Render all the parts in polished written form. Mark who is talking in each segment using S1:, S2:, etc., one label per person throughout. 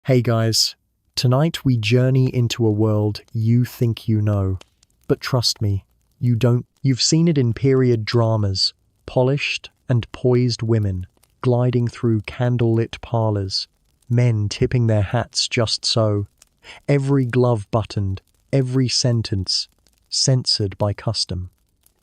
S1: Hey guys, tonight we journey into a world you think you know. But trust me, you don't. You've seen it in period dramas, polished and poised women gliding through candlelit parlors, men tipping their hats just so, every glove buttoned, every sentence censored by custom.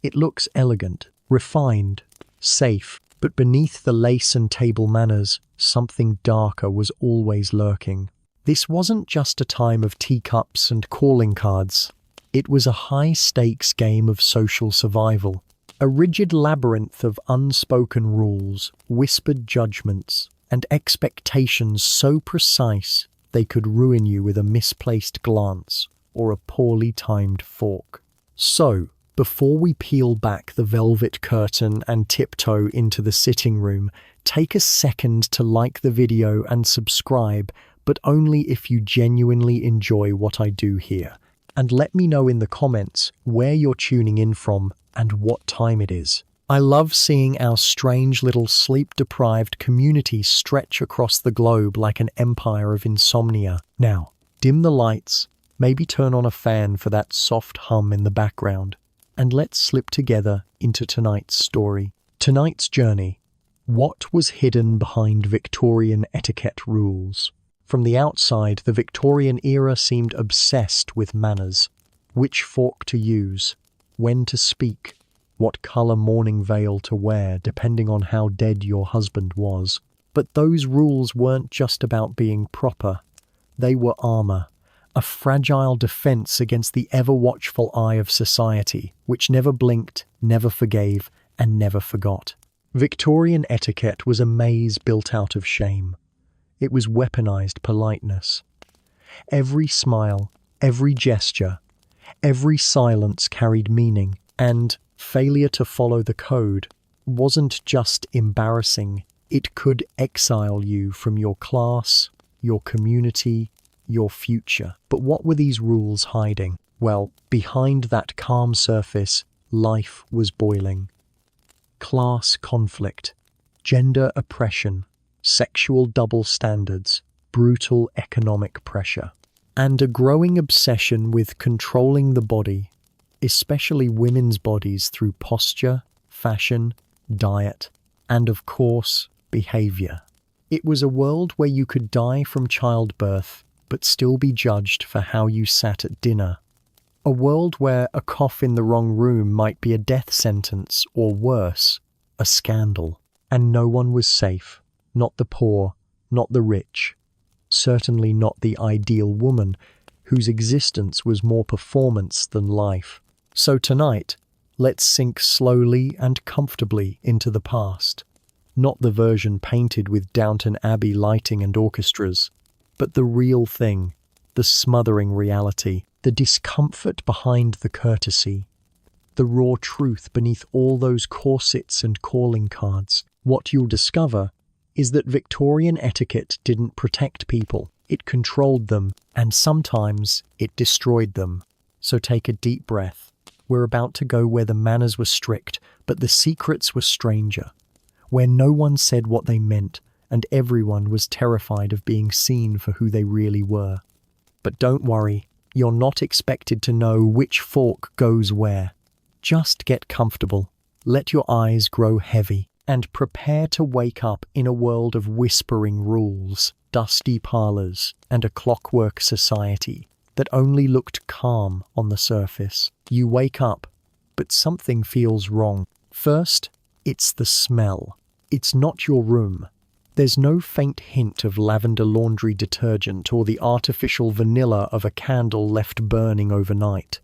S1: It looks elegant, refined, safe, but beneath the lace and table manners, something darker was always lurking. This wasn't just a time of teacups and calling cards. It was a high-stakes game of social survival, a rigid labyrinth of unspoken rules, whispered judgments, and expectations so precise they could ruin you with a misplaced glance or a poorly timed fork. So, before we peel back the velvet curtain and tiptoe into the sitting room, take a second to like the video and subscribe, but only if you genuinely enjoy what I do here. And let me know in the comments where you're tuning in from and what time it is. I love seeing our strange little sleep-deprived community stretch across the globe like an empire of insomnia. Now, dim the lights, maybe turn on a fan for that soft hum in the background, and let's slip together into tonight's story. Tonight's journey. What was hidden behind Victorian etiquette rules? From the outside, the Victorian era seemed obsessed with manners. Which fork to use, when to speak, what colour mourning veil to wear, depending on how dead your husband was. But those rules weren't just about being proper. They were armour, a fragile defence against the ever-watchful eye of society, which never blinked, never forgave, and never forgot. Victorian etiquette was a maze built out of shame. It was weaponized politeness. Every smile, every gesture, every silence carried meaning, and failure to follow the code wasn't just embarrassing, it could exile you from your class, your community, your future. But what were these rules hiding? Well, behind that calm surface, life was boiling. Class conflict, gender oppression, sexual double standards, brutal economic pressure, and a growing obsession with controlling the body, especially women's bodies through posture, fashion, diet, and of course, behavior. It was a world where you could die from childbirth but still be judged for how you sat at dinner. A world where a cough in the wrong room might be a death sentence or worse, a scandal. And no one was safe. Not the poor, not the rich, certainly not the ideal woman, whose existence was more performance than life. So tonight, let's sink slowly and comfortably into the past. Not the version painted with Downton Abbey lighting and orchestras, but the real thing, the smothering reality, the discomfort behind the courtesy, the raw truth beneath all those corsets and calling cards. What you'll discover is that Victorian etiquette didn't protect people, it controlled them, and sometimes it destroyed them. So take a deep breath. We're about to go where the manners were strict, but the secrets were stranger, where no one said what they meant, and everyone was terrified of being seen for who they really were. But don't worry, you're not expected to know which fork goes where. Just get comfortable, let your eyes grow heavy, and prepare to wake up in a world of whispering rules, dusty parlours, and a clockwork society that only looked calm on the surface. You wake up, but something feels wrong. First, it's the smell. It's not your room. There's no faint hint of lavender laundry detergent or the artificial vanilla of a candle left burning overnight.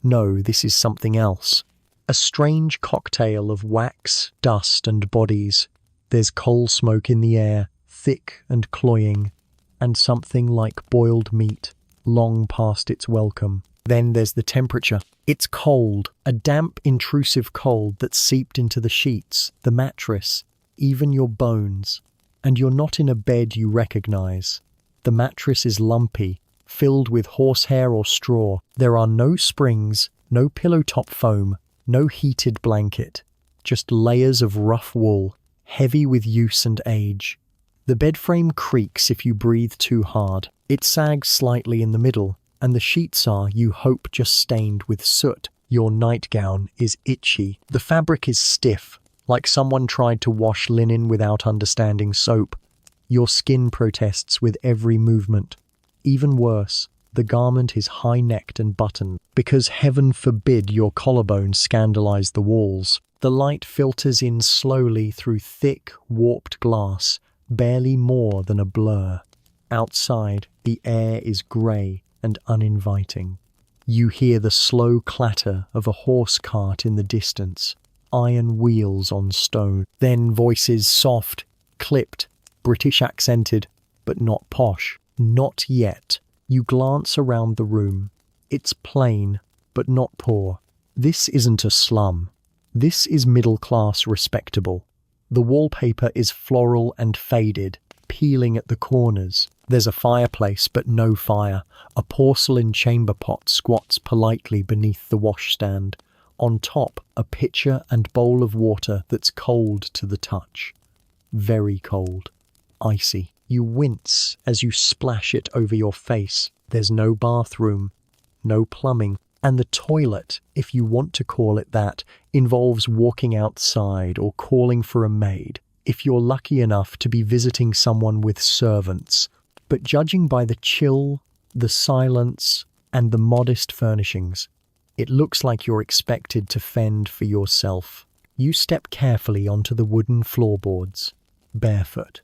S1: No, this is something else. A strange cocktail of wax, dust, and bodies. There's coal smoke in the air, thick and cloying, and something like boiled meat, long past its welcome. Then there's the temperature. It's cold, a damp, intrusive cold that seeped into the sheets, the mattress, even your bones. And you're not in a bed you recognize. The mattress is lumpy, filled with horsehair or straw. There are no springs, no pillow top foam, no heated blanket, just layers of rough wool, heavy with use and age. The bed frame creaks if you breathe too hard. It sags slightly in the middle, and the sheets are, you hope, just stained with soot. Your nightgown is itchy. The fabric is stiff, like someone tried to wash linen without understanding soap. Your skin protests with every movement. Even worse, the garment is high-necked and buttoned, because heaven forbid your collarbone scandalize the walls. The light filters in slowly through thick, warped glass, barely more than a blur. Outside, the air is grey and uninviting. You hear the slow clatter of a horse cart in the distance, iron wheels on stone, then voices soft, clipped, British accented, but not posh. Not yet. You glance around the room. It's plain, but not poor. This isn't a slum. This is middle-class respectable. The wallpaper is floral and faded, peeling at the corners. There's a fireplace, but no fire. A porcelain chamber pot squats politely beneath the washstand. On top, a pitcher and bowl of water that's cold to the touch. Very cold. Icy. You wince as you splash it over your face. There's no bathroom, no plumbing, and the toilet, if you want to call it that, involves walking outside or calling for a maid, if you're lucky enough to be visiting someone with servants. But judging by the chill, the silence, and the modest furnishings, it looks like you're expected to fend for yourself. You step carefully onto the wooden floorboards, barefoot.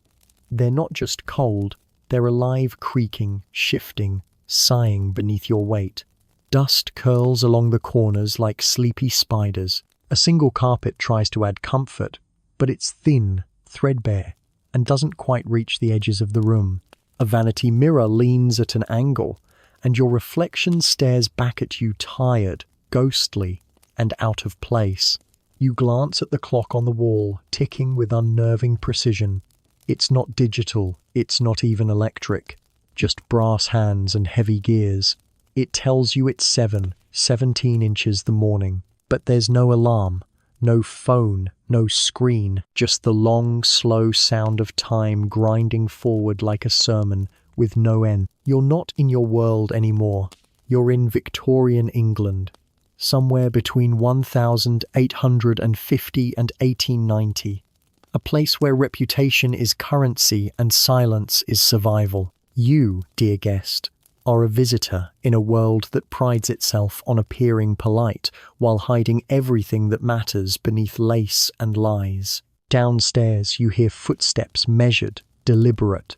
S1: They're not just cold, they're alive, creaking, shifting, sighing beneath your weight. Dust curls along the corners like sleepy spiders. A single carpet tries to add comfort, but it's thin, threadbare, and doesn't quite reach the edges of the room. A vanity mirror leans at an angle, and your reflection stares back at you tired, ghostly, and out of place. You glance at the clock on the wall, ticking with unnerving precision. It's not digital, it's not even electric, just brass hands and heavy gears. It tells you it's 17 inches the morning, but there's no alarm, no phone, no screen, just the long, slow sound of time grinding forward like a sermon with no end. You're not in your world anymore. You're in Victorian England, somewhere between 1850 and 1890. A place where reputation is currency and silence is survival. You, dear guest, are a visitor in a world that prides itself on appearing polite while hiding everything that matters beneath lace and lies. Downstairs, you hear footsteps measured, deliberate.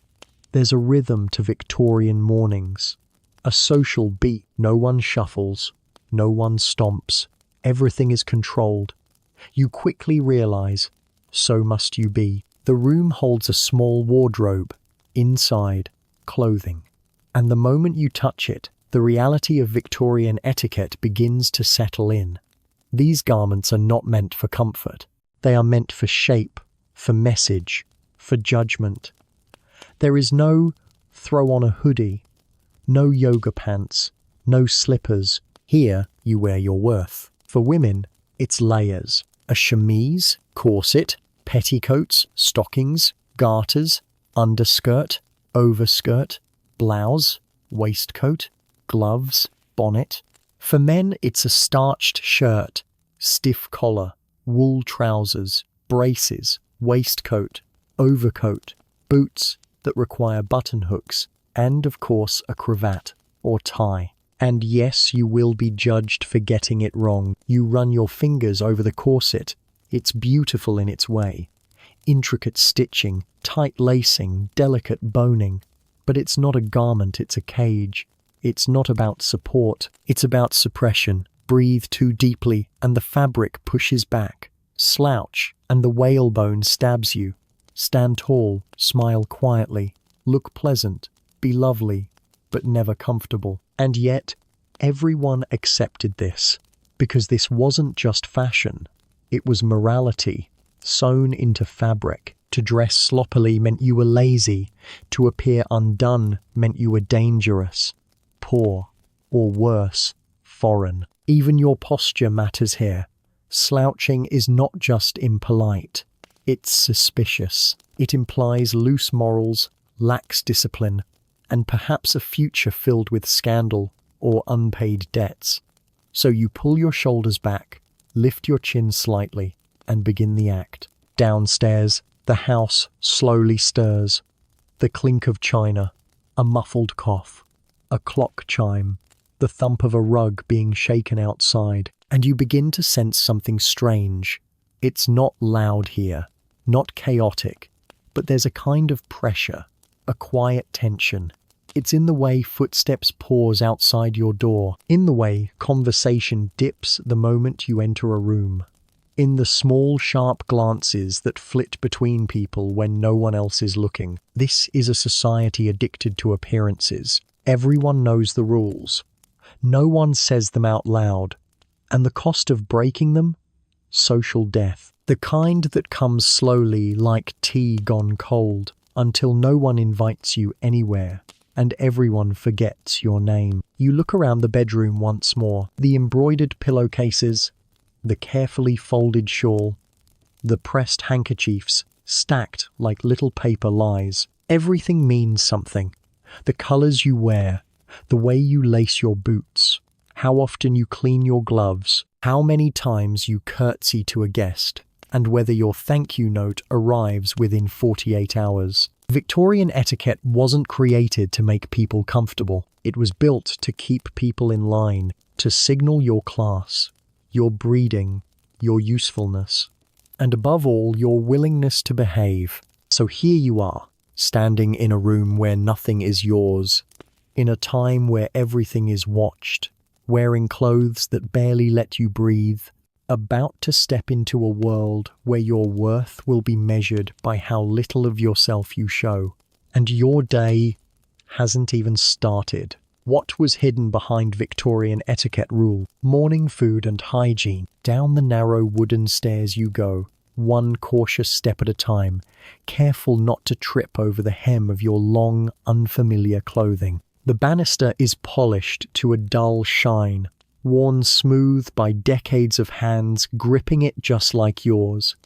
S1: There's a rhythm to Victorian mornings, a social beat. No one shuffles, no one stomps. Everything is controlled. You quickly realize, so must you be. The room holds a small wardrobe. Inside, clothing. And the moment you touch it, the reality of Victorian etiquette begins to settle in. These garments are not meant for comfort. They are meant for shape, for message, for judgment. There is no throw on a hoodie, no yoga pants, no slippers. Here you wear your worth. For women, it's layers. A chemise, corset, petticoats, stockings, garters, underskirt, overskirt, blouse, waistcoat, gloves, bonnet. For men, it's a starched shirt, stiff collar, wool trousers, braces, waistcoat, overcoat, boots that require button hooks, and of course a cravat or tie. And yes, you will be judged for getting it wrong. You run your fingers over the corset. It's beautiful in its way. Intricate stitching, tight lacing, delicate boning. But it's not a garment, it's a cage. It's not about support, it's about suppression. Breathe too deeply, and the fabric pushes back. Slouch, and the whalebone stabs you. Stand tall, smile quietly, look pleasant, be lovely, but never comfortable. And yet, everyone accepted this, because this wasn't just fashion, it was morality, sewn into fabric. To dress sloppily meant you were lazy, to appear undone meant you were dangerous, poor, or worse, foreign. Even your posture matters here. Slouching is not just impolite, It's suspicious. It implies loose morals, lax discipline, and perhaps a future filled with scandal or unpaid debts. So you pull your shoulders back, lift your chin slightly, and begin the act. Downstairs, the house slowly stirs. The clink of china, a muffled cough, a clock chime, the thump of a rug being shaken outside, and you begin to sense something strange. It's not loud here, not chaotic, but there's a kind of pressure, a quiet tension. It's in the way footsteps pause outside your door, in the way conversation dips the moment you enter a room, in the small, sharp glances that flit between people when no one else is looking. This is a society addicted to appearances. Everyone knows the rules. No one says them out loud. And the cost of breaking them? Social death. The kind that comes slowly like tea gone cold, until no one invites you anywhere, and everyone forgets your name. You look around the bedroom once more. The embroidered pillowcases, the carefully folded shawl, the pressed handkerchiefs stacked like little paper lies. Everything means something. The colors you wear, the way you lace your boots, how often you clean your gloves, how many times you curtsy to a guest, and whether your thank you note arrives within 48 hours. Victorian etiquette wasn't created to make people comfortable. It was built to keep people in line, to signal your class, your breeding, your usefulness, and above all, your willingness to behave. So here you are, standing in a room where nothing is yours, in a time where everything is watched, wearing clothes that barely let you breathe, about to step into a world where your worth will be measured by how little of yourself you show. And your day hasn't even started. What was hidden behind Victorian etiquette rule? Morning food and hygiene. Down the narrow wooden stairs you go, one cautious step at a time, careful not to trip over the hem of your long, unfamiliar clothing. The banister is polished to a dull shine, worn smooth by decades of hands gripping it just like yours.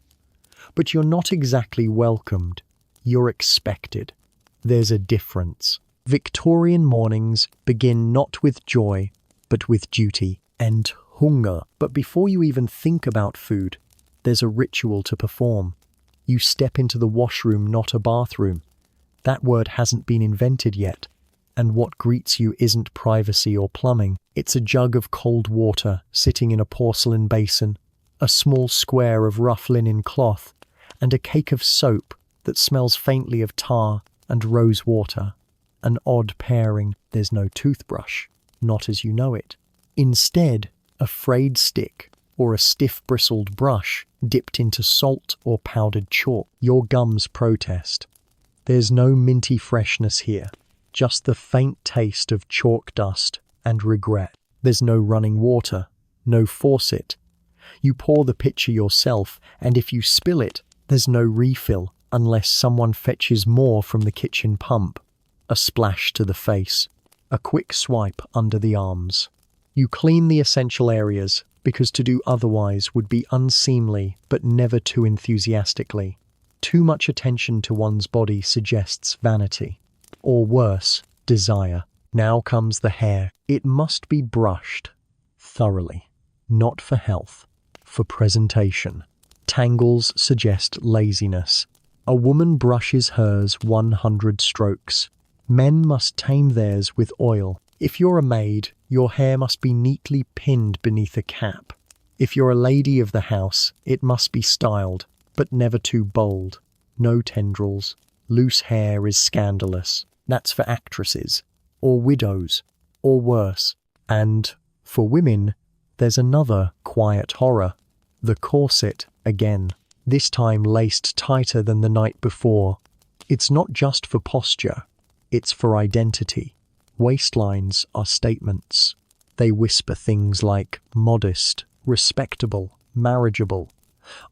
S1: But you're not exactly welcomed. You're expected. There's a difference. Victorian mornings begin not with joy, but with duty and hunger. But before you even think about food, there's a ritual to perform. You step into the washroom, not a bathroom. That word hasn't been invented yet. And what greets you isn't privacy or plumbing. It's a jug of cold water sitting in a porcelain basin, a small square of rough linen cloth, and a cake of soap that smells faintly of tar and rose water. An odd pairing. There's no toothbrush, not as you know it. Instead, a frayed stick or a stiff bristled brush dipped into salt or powdered chalk. Your gums protest. There's no minty freshness here. Just the faint taste of chalk dust and regret. There's no running water, no faucet. You pour the pitcher yourself, and if you spill it, there's no refill unless someone fetches more from the kitchen pump. A splash to the face, a quick swipe under the arms. You clean the essential areas, because to do otherwise would be unseemly, but never too enthusiastically. Too much attention to one's body suggests vanity. Or worse, desire. Now comes the hair. It must be brushed thoroughly, not for health, for presentation. Tangles suggest laziness. A woman brushes hers 100 strokes. Men must tame theirs with oil. If you're a maid, your hair must be neatly pinned beneath a cap. If you're a lady of the house, it must be styled, but never too bold. No tendrils. Loose hair is scandalous. That's for actresses, or widows, or worse. And, for women, there's another quiet horror. The corset again, this time laced tighter than the night before. It's not just for posture, it's for identity. Waistlines are statements. They whisper things like modest, respectable, marriageable.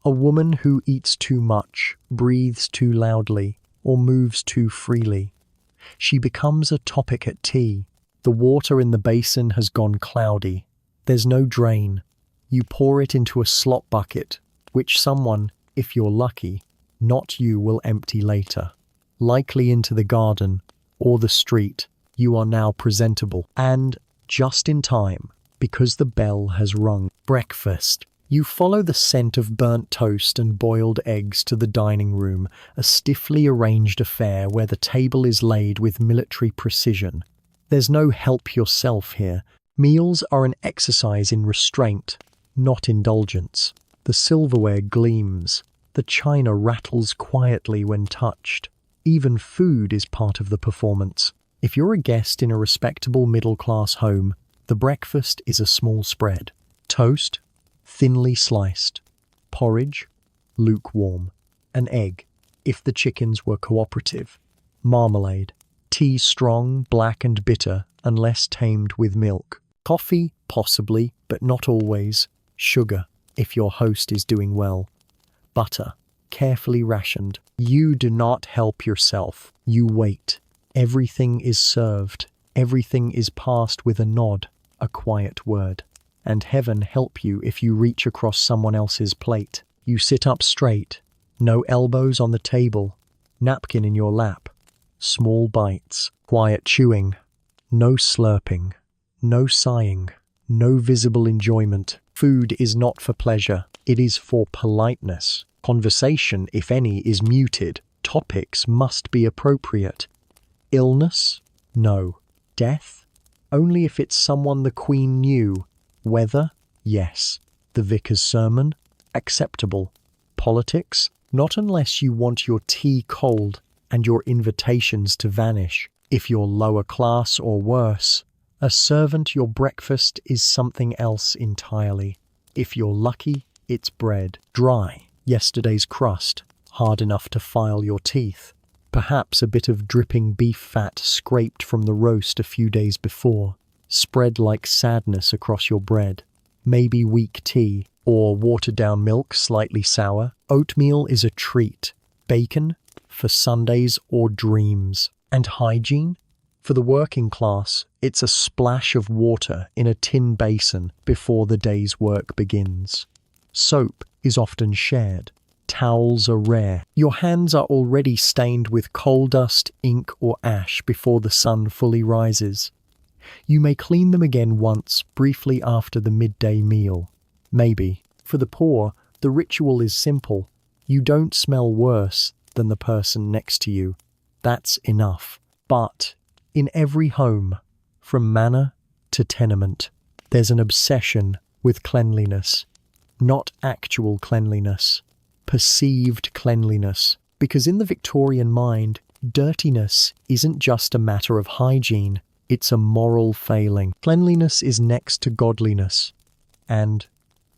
S1: A woman who eats too much, breathes too loudly, or moves too freely. She becomes a topic at tea. The water in the basin has gone cloudy. There's no drain. You pour it into a slop bucket, which someone, if you're lucky, not you, will empty later. Likely into the garden or the street. You are now presentable, and just in time, because the bell has rung. Breakfast. You follow the scent of burnt toast and boiled eggs to the dining room, a stiffly arranged affair where the table is laid with military precision. There's no help yourself here. Meals are an exercise in restraint, not indulgence. The silverware gleams. The china rattles quietly when touched. Even food is part of the performance. If you're a guest in a respectable middle-class home, the breakfast is a small spread. Toast, thinly sliced. Porridge, lukewarm. An egg, if the chickens were cooperative. Marmalade. Tea strong, black and bitter, unless tamed with milk. Coffee, possibly, but not always. Sugar, if your host is doing well. Butter, carefully rationed. You do not help yourself. You wait. Everything is served. Everything is passed with a nod, a quiet word. And heaven help you if you reach across someone else's plate. You sit up straight. No elbows on the table. Napkin in your lap. Small bites. Quiet chewing. No slurping. No sighing. No visible enjoyment. Food is not for pleasure. It is for politeness. Conversation, if any, is muted. Topics must be appropriate. Illness? No. Death? Only if it's someone the Queen knew. Weather? Yes. The vicar's sermon? Acceptable. Politics? Not unless you want your tea cold and your invitations to vanish. If you're lower class or worse, a servant, your breakfast is something else entirely. If you're lucky, it's bread. Dry. Yesterday's crust. Hard enough to file your teeth. Perhaps a bit of dripping beef fat scraped from the roast a few days before. Spread like sadness across your bread. Maybe weak tea, or watered-down milk slightly sour. Oatmeal is a treat. Bacon? For Sundays or dreams. And hygiene? For the working class, it's a splash of water in a tin basin before the day's work begins. Soap is often shared. Towels are rare. Your hands are already stained with coal dust, ink, or ash before the sun fully rises. You may clean them again once, briefly after the midday meal. Maybe. For the poor, the ritual is simple. You don't smell worse than the person next to you. That's enough. But in every home, from manor to tenement, there's an obsession with cleanliness. Not actual cleanliness. Perceived cleanliness, because in the Victorian mind, dirtiness isn't just a matter of hygiene, it's a moral failing. Cleanliness is next to godliness, and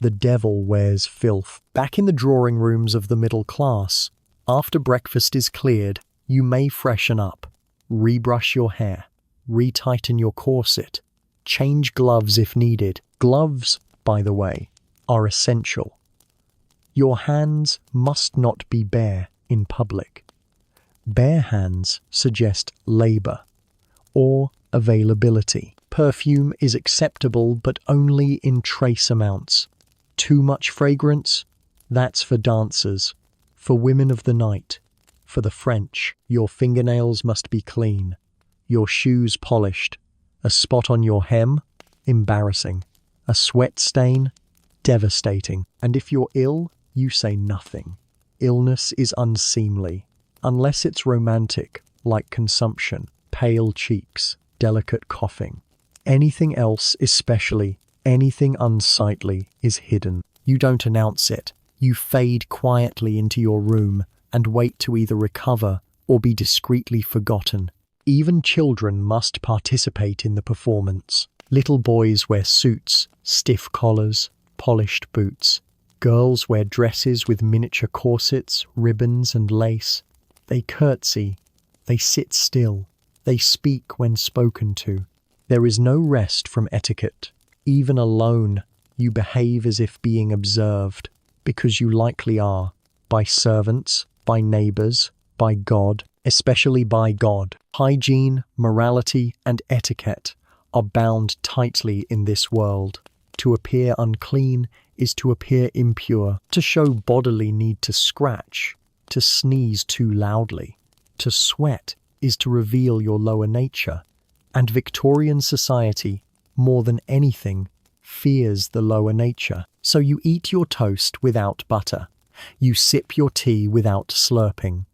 S1: the devil wears filth. Back in the drawing rooms of the middle class, after breakfast is cleared, you may freshen up, rebrush your hair, retighten your corset, change gloves if needed. Gloves, by the way, are essential. Your hands must not be bare in public. Bare hands suggest labor or availability. Perfume is acceptable, but only in trace amounts. Too much fragrance? That's for dancers, for women of the night, for the French. Your fingernails must be clean, your shoes polished. A spot on your hem? Embarrassing. A sweat stain? Devastating. And if you're ill, you say nothing. Illness is unseemly, unless it's romantic, like consumption, pale cheeks, delicate coughing. Anything else, especially anything unsightly, is hidden. You don't announce it. You fade quietly into your room and wait to either recover or be discreetly forgotten. Even children must participate in the performance. Little boys wear suits, stiff collars, polished boots. Girls wear dresses with miniature corsets, ribbons and lace. They curtsy. They sit still. They speak when spoken to. There is no rest from etiquette. Even alone, you behave as if being observed, because you likely are, by servants, by neighbors, by God, especially by God. Hygiene, morality, and etiquette are bound tightly in this world. To appear unclean is to appear impure. To show bodily need to scratch to sneeze too loudly. To sweat is to reveal your lower nature. And Victorian society, more than anything, fears the lower nature. So you eat your toast without butter. You sip your tea without slurping.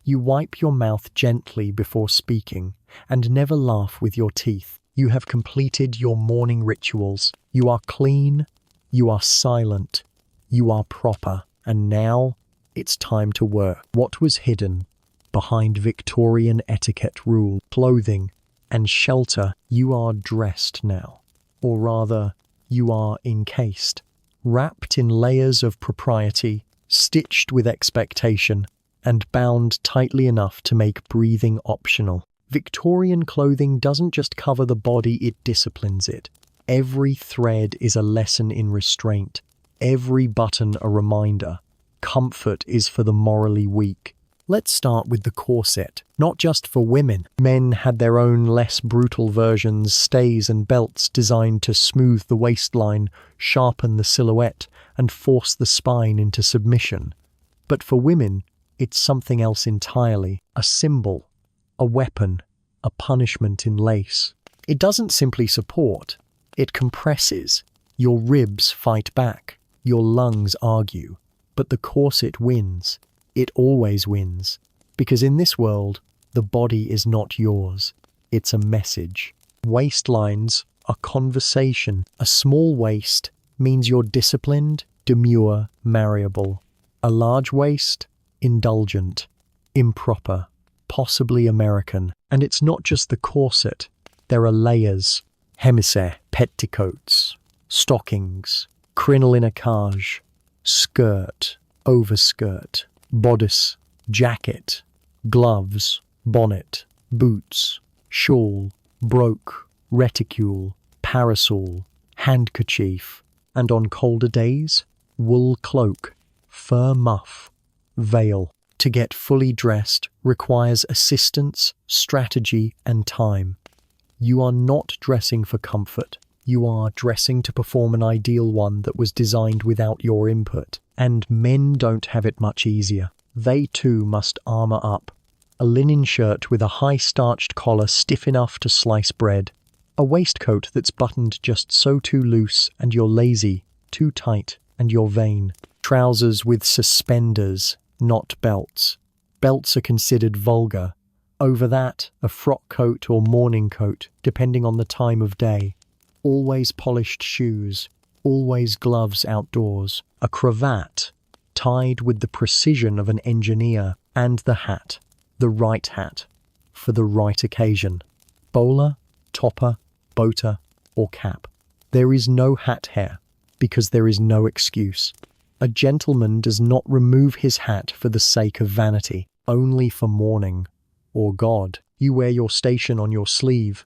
S1: You wipe your mouth gently before speaking, and never laugh with your teeth. You have completed your morning rituals. You are clean. You are silent. You are proper. And now it's time to work. What was hidden behind Victorian etiquette rule, clothing, and shelter, you are dressed now. Or rather, you are encased, wrapped in layers of propriety, stitched with expectation, and bound tightly enough to make breathing optional. Victorian clothing doesn't just cover the body, it disciplines it. Every thread is a lesson in restraint, every button a reminder. Comfort is for the morally weak. Let's start with the corset, not just for women. Men had their own less brutal versions, stays and belts designed to smooth the waistline, sharpen the silhouette, and force the spine into submission. But for women, it's something else entirely. A symbol, a weapon, a punishment in lace. It doesn't simply support, it compresses. Your ribs fight back, your lungs argue. But the corset wins. It always wins. Because in this world, the body is not yours. It's a message. Waistlines are conversation. A small waist means you're disciplined, demure, marriable. A large waist, indulgent, improper, possibly American. And it's not just the corset. There are layers, chemise, petticoats, stockings, crinolinacage, skirt, overskirt, bodice, jacket, gloves, bonnet, boots, shawl, broque, reticule, parasol, handkerchief, and on colder days, wool cloak, fur muff, veil. To get fully dressed requires assistance, strategy, and time. You are not dressing for comfort. You are dressing to perform an ideal one that was designed without your input. And men don't have it much easier. They too must armor up. A linen shirt with a high-starched collar stiff enough to slice bread. A waistcoat that's buttoned just so too loose and you're lazy, too tight and you're vain. Trousers with suspenders, not belts. Belts are considered vulgar. Over that, a frock coat or morning coat, depending on the time of day. Always polished shoes, always gloves outdoors. A cravat, tied with the precision of an engineer, and the hat, the right hat, for the right occasion. Bowler, topper, boater, or cap. There is no hat hair, because there is no excuse. A gentleman does not remove his hat for the sake of vanity, only for mourning, or God. You wear your station on your sleeve.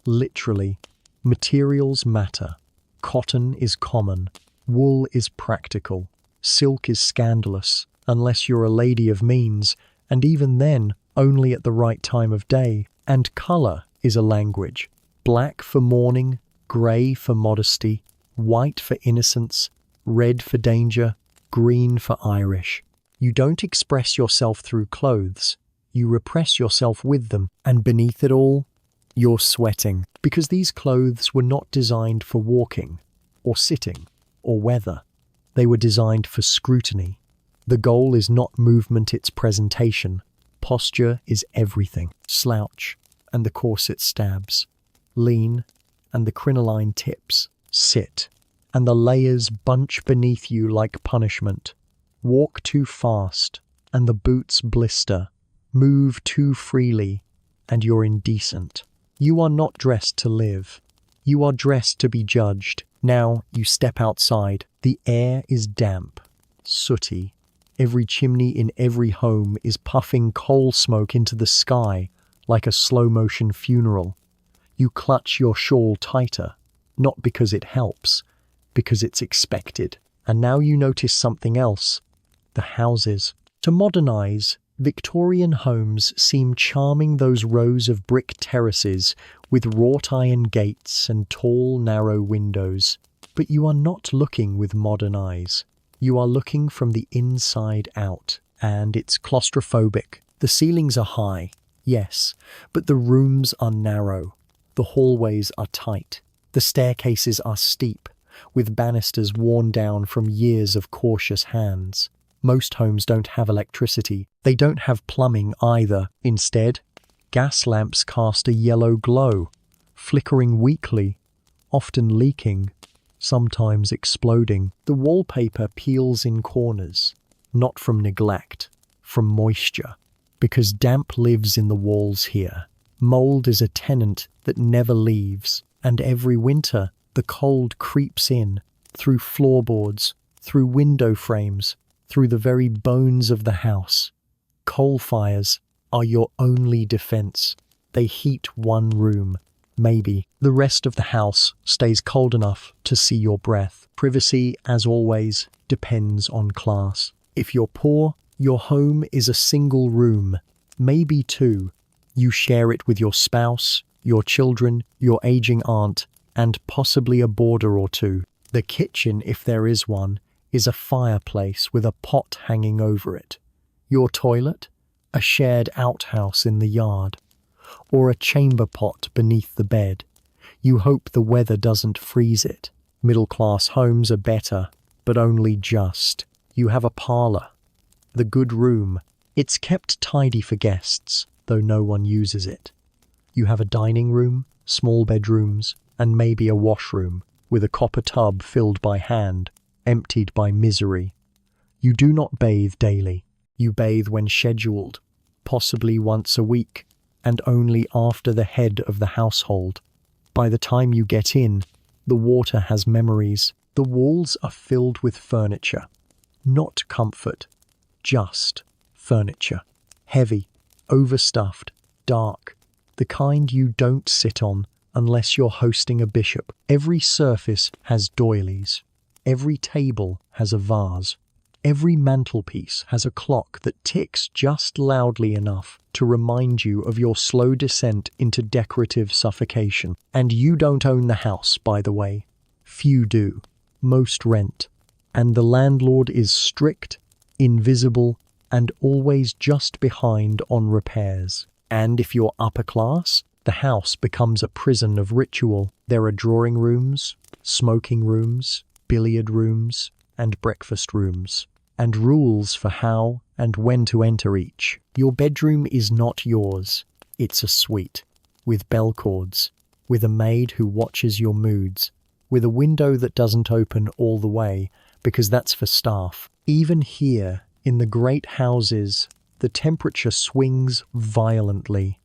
S1: Literally, materials matter. Cotton is common. Wool is practical. Silk is scandalous, unless you're a lady of means, and even then, only at the right time of day. And colour is a language. Black for mourning, grey for modesty, white for innocence, red for danger, green for Irish. You don't express yourself through clothes. You repress yourself with them, and beneath it all, you're sweating. Because these clothes were not designed for walking, or sitting, or weather. They were designed for scrutiny. The goal is not movement, it's presentation. Posture is everything. Slouch, and the corset stabs. Lean, and the crinoline tips. Sit, and the layers bunch beneath you like punishment. Walk too fast, and the boots blister. Move too freely, and you're indecent. You are not dressed to live. You are dressed to be judged. Now you step outside. The air is damp, sooty. Every chimney in every home is puffing coal smoke into the sky like a slow-motion funeral. You clutch your shawl tighter, not because it helps, because it's expected. And now you notice something else. The houses. To modernize, Victorian homes seem charming, those rows of brick terraces with wrought iron gates and tall, narrow windows. But you are not looking with modern eyes. You are looking from the inside out. and it's claustrophobic. The ceilings are high, yes, but the rooms are narrow. The hallways are tight. The staircases are steep, with banisters worn down from years of cautious hands. Most homes don't have electricity. They don't have plumbing either. Instead, gas lamps cast a yellow glow, flickering weakly, often leaking, sometimes exploding. The wallpaper peels in corners, not from neglect, from moisture, because damp lives in the walls here. Mold is a tenant that never leaves, and every winter the cold creeps in, through floorboards, through window frames, through the very bones of the house. Coal fires are your only defense. They heat one room, maybe. The rest of the house stays cold enough to see your breath. Privacy, as always, depends on class. If you're poor, your home is a single room, maybe two. You share it with your spouse, your children, your aging aunt, and possibly a boarder or two. The kitchen, if there is one, is a fireplace with a pot hanging over it. Your toilet? A shared outhouse in the yard. Or a chamber pot beneath the bed. You hope the weather doesn't freeze it. Middle-class homes are better, but only just. You have a parlour. The good room. It's kept tidy for guests, though no one uses it. You have a dining room, small bedrooms, and maybe a washroom, with a copper tub filled by hand, emptied by misery. You do not bathe daily. You bathe when scheduled, possibly once a week, and only after the head of the household. By the time you get in, the water has memories. The walls are filled with furniture. Not comfort, just furniture. Heavy, overstuffed, dark. The kind you don't sit on unless you're hosting a bishop. Every surface has doilies. Every table has a vase. Every mantelpiece has a clock that ticks just loudly enough to remind you of your slow descent into decorative suffocation. And you don't own the house, by the way. Few do. Most rent. And the landlord is strict, invisible, and always just behind on repairs. And if you're upper class, the house becomes a prison of ritual. There are drawing rooms, smoking rooms, billiard rooms, and breakfast rooms, and rules for how and when to enter each. Your bedroom is not yours. It's a suite, with bell cords, with a maid who watches your moods, with a window that doesn't open all the way, because that's for staff. Even here, in the great houses, the temperature swings violently.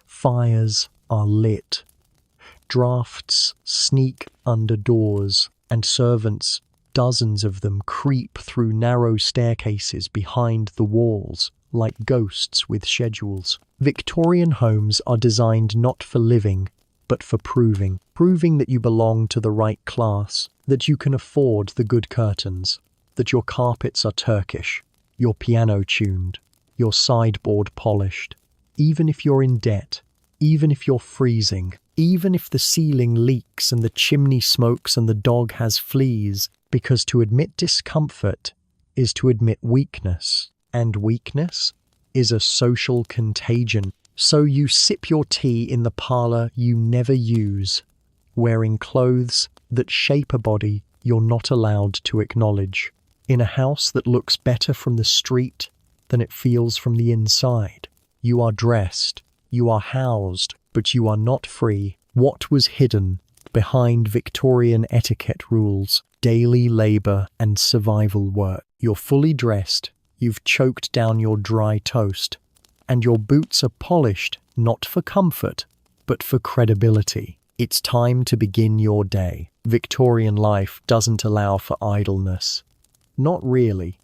S1: Fires are lit. Drafts sneak under doors, and servants, dozens of them, creep through narrow staircases behind the walls, like ghosts with schedules. Victorian homes are designed not for living, but for proving. Proving that you belong to the right class, that you can afford the good curtains, that your carpets are Turkish, your piano tuned, your sideboard polished. Even if you're in debt, even if you're freezing, even if the ceiling leaks and the chimney smokes and the dog has fleas, because to admit discomfort is to admit weakness, and weakness is a social contagion. So you sip your tea in the parlour you never use, wearing clothes that shape a body you're not allowed to acknowledge, in a house that looks better from the street than it feels from the inside. You are dressed, you are housed, but you are not free. What was hidden behind Victorian etiquette rules, daily labour and survival work? You're fully dressed, you've choked down your dry toast, and your boots are polished not for comfort, but for credibility. It's time to begin your day. Victorian life doesn't allow for idleness. Not really.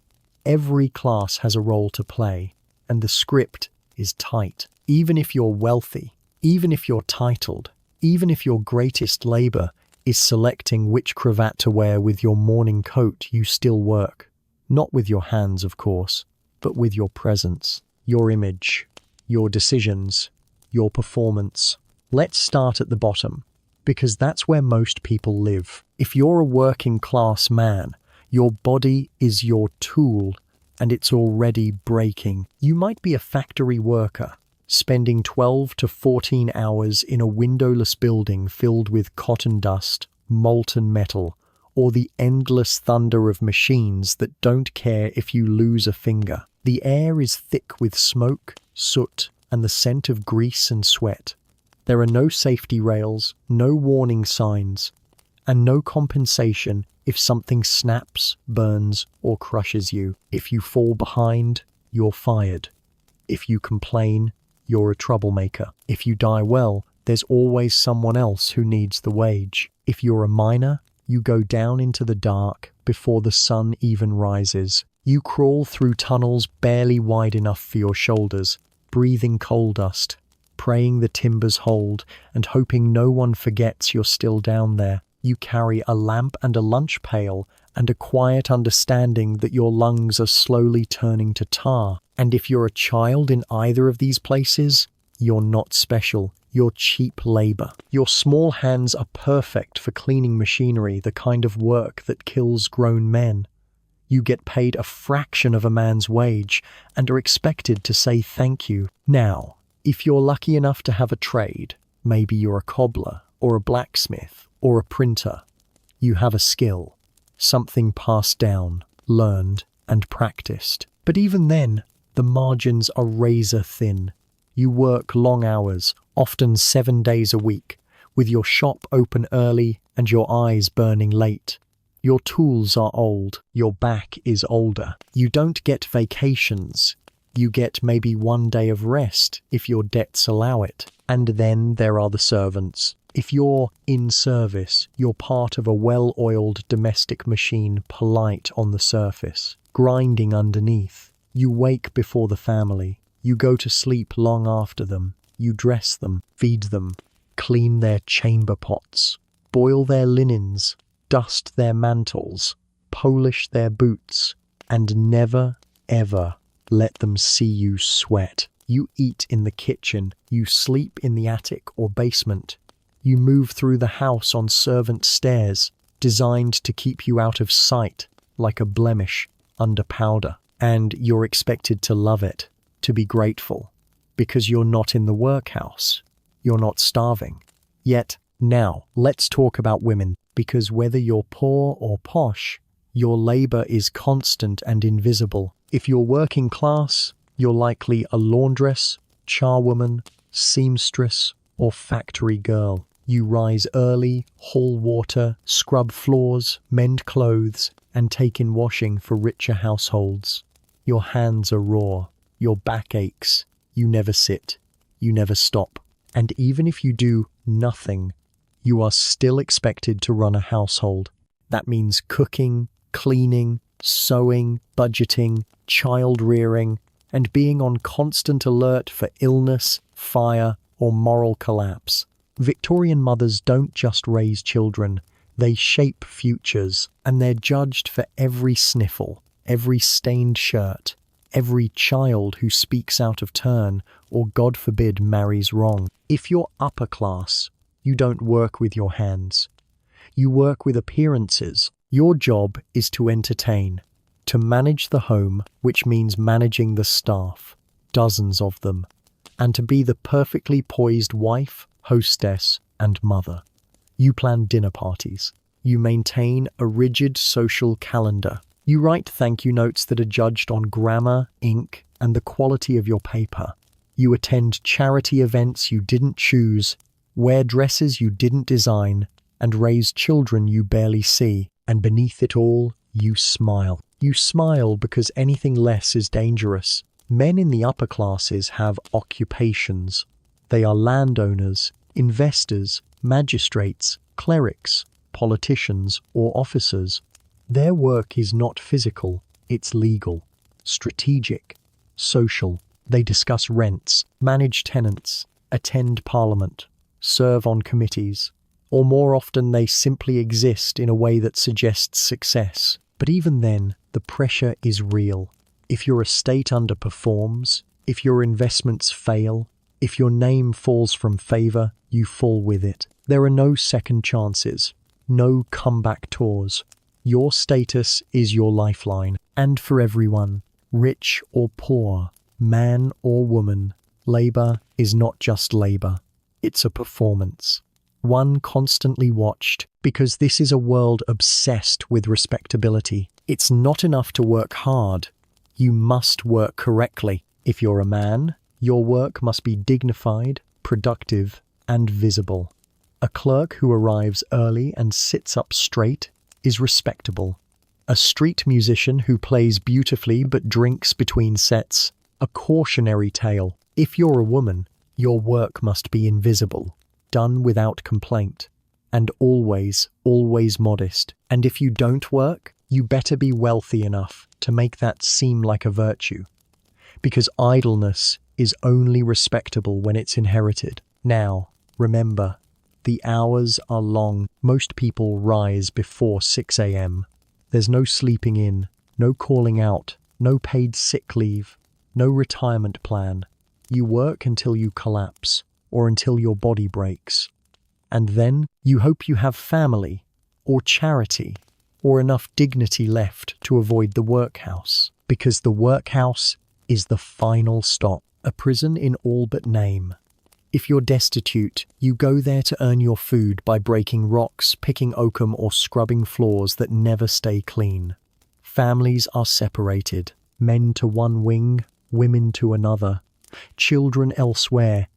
S1: Every class has a role to play, and the script is tight. Even if you're wealthy, even if you're titled, even if your greatest labour is selecting which cravat to wear with your morning coat, you still work. Not with your hands, of course, but with your presence, your image, your decisions, your performance. Let's start at the bottom, because that's where most people live. If you're a working class man, your body is your tool, and it's already breaking. You might be a factory worker, spending 12 to 14 hours in a windowless building filled with cotton dust, molten metal, or the endless thunder of machines that don't care if you lose a finger. The air is thick with smoke, soot, and the scent of grease and sweat. There are no safety rails, no warning signs, and no compensation if something snaps, burns, or crushes you. If you fall behind, you're fired. If you complain, you're a troublemaker. If you die well, there's always someone else who needs the wage. If you're a miner, you go down into the dark before the sun even rises. You crawl through tunnels barely wide enough for your shoulders, breathing coal dust, praying the timbers hold, and hoping no one forgets you're still down there. You carry a lamp and a lunch pail and a quiet understanding that your lungs are slowly turning to tar. And if you're a child in either of these places, you're not special. You're cheap labor. Your small hands are perfect for cleaning machinery, the kind of work that kills grown men. You get paid a fraction of a man's wage and are expected to say thank you. Now, if you're lucky enough to have a trade, maybe you're a cobbler or a blacksmith or a printer, you have a skill, something passed down, learned, and practiced. But even then, the margins are razor thin. You work long hours, often 7 days a week, with your shop open early and your eyes burning late. Your tools are old, your back is older. You don't get vacations. You get maybe 1 day of rest if your debts allow it. And then there are the servants. If you're in service, you're part of a well-oiled domestic machine, polite on the surface, grinding underneath. You wake before the family. You go to sleep long after them. You dress them, feed them, clean their chamber pots, boil their linens, dust their mantles, polish their boots, and never, ever let them see you sweat. You eat in the kitchen. You sleep in the attic or basement. You move through the house on servant stairs, designed to keep you out of sight, like a blemish under powder. And you're expected to love it, to be grateful, because you're not in the workhouse. You're not starving. Yet, now, let's talk about women, because whether you're poor or posh, your labor is constant and invisible. If you're working class, you're likely a laundress, charwoman, seamstress, or factory girl. You rise early, haul water, scrub floors, mend clothes, and take in washing for richer households. Your hands are raw, your back aches, you never sit, you never stop. And even if you do nothing, you are still expected to run a household. That means cooking, cleaning, sewing, budgeting, child rearing, and being on constant alert for illness, fire, or moral collapse. Victorian mothers don't just raise children, they shape futures, and they're judged for every sniffle, every stained shirt, every child who speaks out of turn or, God forbid, marries wrong. If you're upper class, you don't work with your hands. You work with appearances. Your job is to entertain, to manage the home, which means managing the staff, dozens of them, and to be the perfectly poised wife, hostess, and mother. You plan dinner parties. You maintain a rigid social calendar. You write thank you notes that are judged on grammar, ink, and the quality of your paper. You attend charity events you didn't choose, wear dresses you didn't design, and raise children you barely see. And beneath it all, you smile. You smile because anything less is dangerous. Men in the upper classes have occupations. They are landowners, investors, magistrates, clerics, politicians, or officers. Their work is not physical, it's legal, strategic, social. They discuss rents, manage tenants, attend parliament, serve on committees, or more often they simply exist in a way that suggests success. But even then, the pressure is real. If your estate underperforms, if your investments fail, if your name falls from favor, you fall with it. There are no second chances, no comeback tours. Your status is your lifeline. And for everyone, Rich or poor, man or woman, labor is not just labor. It's a performance. One constantly watched, because this is a world obsessed with respectability. It's not enough to work hard. You must work correctly. If you're a man, your work must be dignified, productive, and visible. A clerk who arrives early and sits up straight is respectable. A street musician who plays beautifully but drinks between sets, a cautionary tale. If you're a woman, your work must be invisible, done without complaint, and always, always modest. And if you don't work, you better be wealthy enough to make that seem like a virtue. Because idleness is only respectable when it's inherited. Now, remember, the hours are long. Most people rise before 6 a.m. There's no sleeping in, no calling out, no paid sick leave, no retirement plan. You work until you collapse or until your body breaks. And then you hope you have family or charity or enough dignity left to avoid the workhouse. Because the workhouse is the final stop, a prison in all but name. If you're destitute, you go there to earn your food by breaking rocks, picking oakum, or scrubbing floors that never stay clean. Families are separated, men to one wing, women to another, children elsewhere.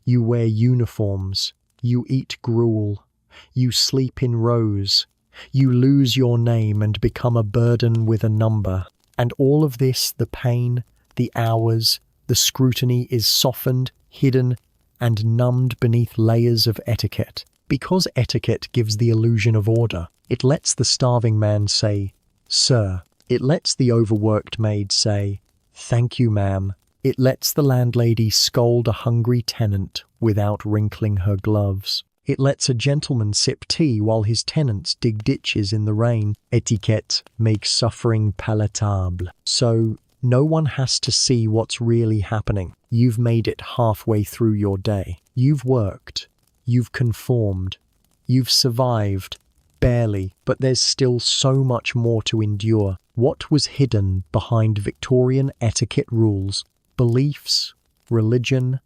S1: You wear uniforms, you eat gruel, you sleep in rows, you lose your name and become a burden with a number. And all of this, the pain, the hours, the scrutiny, is softened, hidden, and numbed beneath layers of etiquette. Because etiquette gives the illusion of order, it lets the starving man say, "Sir." It lets the overworked maid say, "Thank you, ma'am." It lets the landlady scold a hungry tenant without wrinkling her gloves. It lets a gentleman sip tea while his tenants dig ditches in the rain. Etiquette makes suffering palatable. So no one has to see what's really happening. You've made it halfway through your day. You've worked. You've conformed. You've survived. Barely, but there's still so much more to endure. What was hidden behind Victorian etiquette rules, beliefs, religion,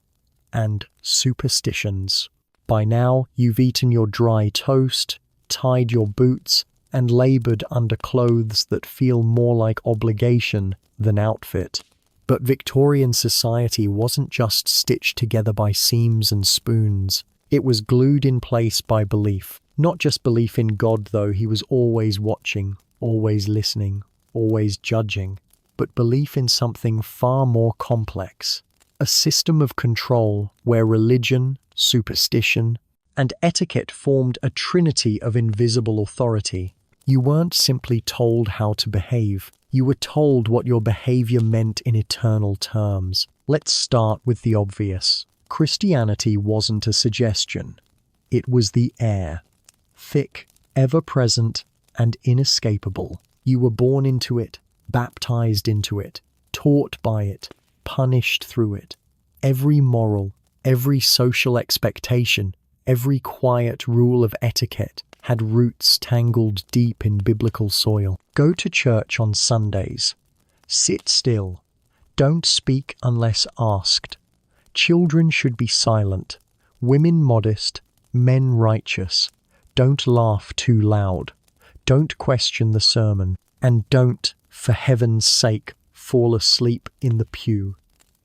S1: and superstitions? By now, you've eaten your dry toast, tied your boots, and labored under clothes that feel more like obligation than outfit. But Victorian society wasn't just stitched together by seams and spoons. It was glued in place by belief. Not just belief in God, though he was always watching, always listening, always judging, but belief in something far more complex. A system of control where religion, superstition, and etiquette formed a trinity of invisible authority. You weren't simply told how to behave. You were told what your behavior meant in eternal terms. Let's start with the obvious. Christianity wasn't a suggestion. It was the air. Thick, ever-present, and inescapable. You were born into it, baptized into it, taught by it, punished through it. Every moral, every social expectation, every quiet rule of etiquette had roots tangled deep in biblical soil. Go to church on Sundays. Sit still. Don't speak unless asked. Children should be silent. Women modest. Men righteous. Don't laugh too loud. Don't question the sermon. And don't, for heaven's sake, fall asleep in the pew.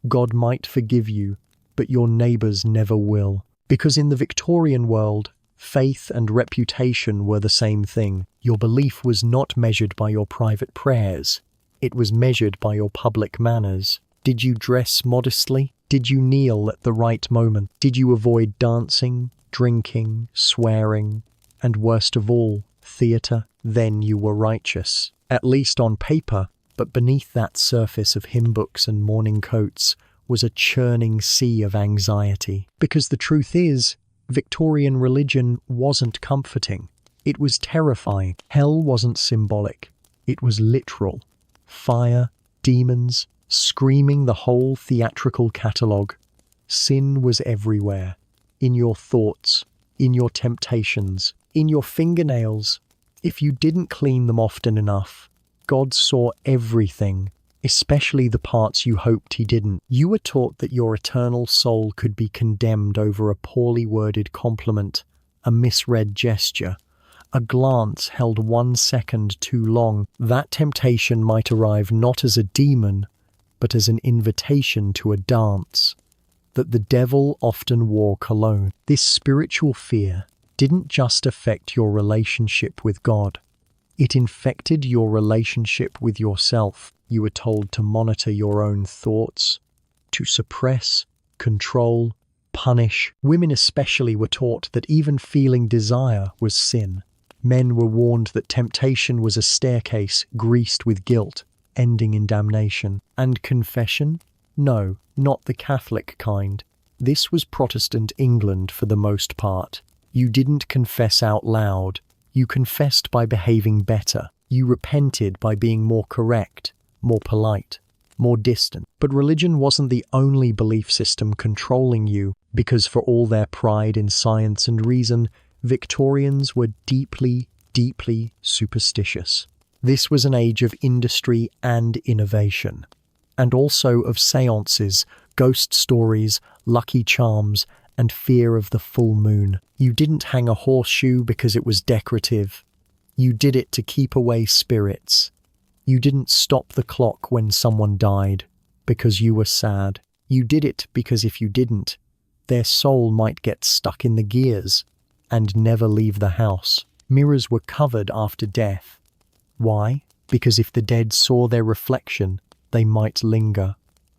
S1: God might forgive you, but your neighbours never will. Because in the Victorian world, faith and reputation were the same thing. Your belief was not measured by your private prayers. It was measured by your public manners. Did you dress modestly? Did you kneel at the right moment? Did you avoid dancing, drinking, swearing, and worst of all, theatre? Then you were righteous. At least on paper, but beneath that surface of hymn books and morning coats was a churning sea of anxiety. Because the truth is, Victorian religion wasn't comforting. It was terrifying. Hell wasn't symbolic. It was literal. Fire, demons, screaming the whole theatrical catalogue. Sin was everywhere. In your thoughts, in your temptations, in your fingernails. If you didn't clean them often enough, God saw everything especially the parts you hoped he didn't. You were taught that your eternal soul could be condemned over a poorly worded compliment, a misread gesture, a glance held 1 second too long. That temptation might arrive not as a demon, but as an invitation to a dance. That the devil often wore cologne. This spiritual fear didn't just affect your relationship with God. It infected your relationship with yourself. You were told to monitor your own thoughts, to suppress, control, punish. Women especially were taught that even feeling desire was sin. Men were warned that temptation was a staircase greased with guilt, ending in damnation. And confession? No, not the Catholic kind. This was Protestant England for the most part. You didn't confess out loud. You confessed by behaving better. You repented by being more correct, more polite, more distant. But religion wasn't the only belief system controlling you, because for all their pride in science and reason, Victorians were deeply, deeply superstitious. This was an age of industry and innovation, and also of seances, ghost stories, lucky charms, and fear of the full moon. You didn't hang a horseshoe because it was decorative. You did it to keep away spirits. You didn't stop the clock when someone died because you were sad. You did it because if you didn't, their soul might get stuck in the gears and never leave the house. Mirrors were covered after death. Why? Because if the dead saw their reflection, they might linger.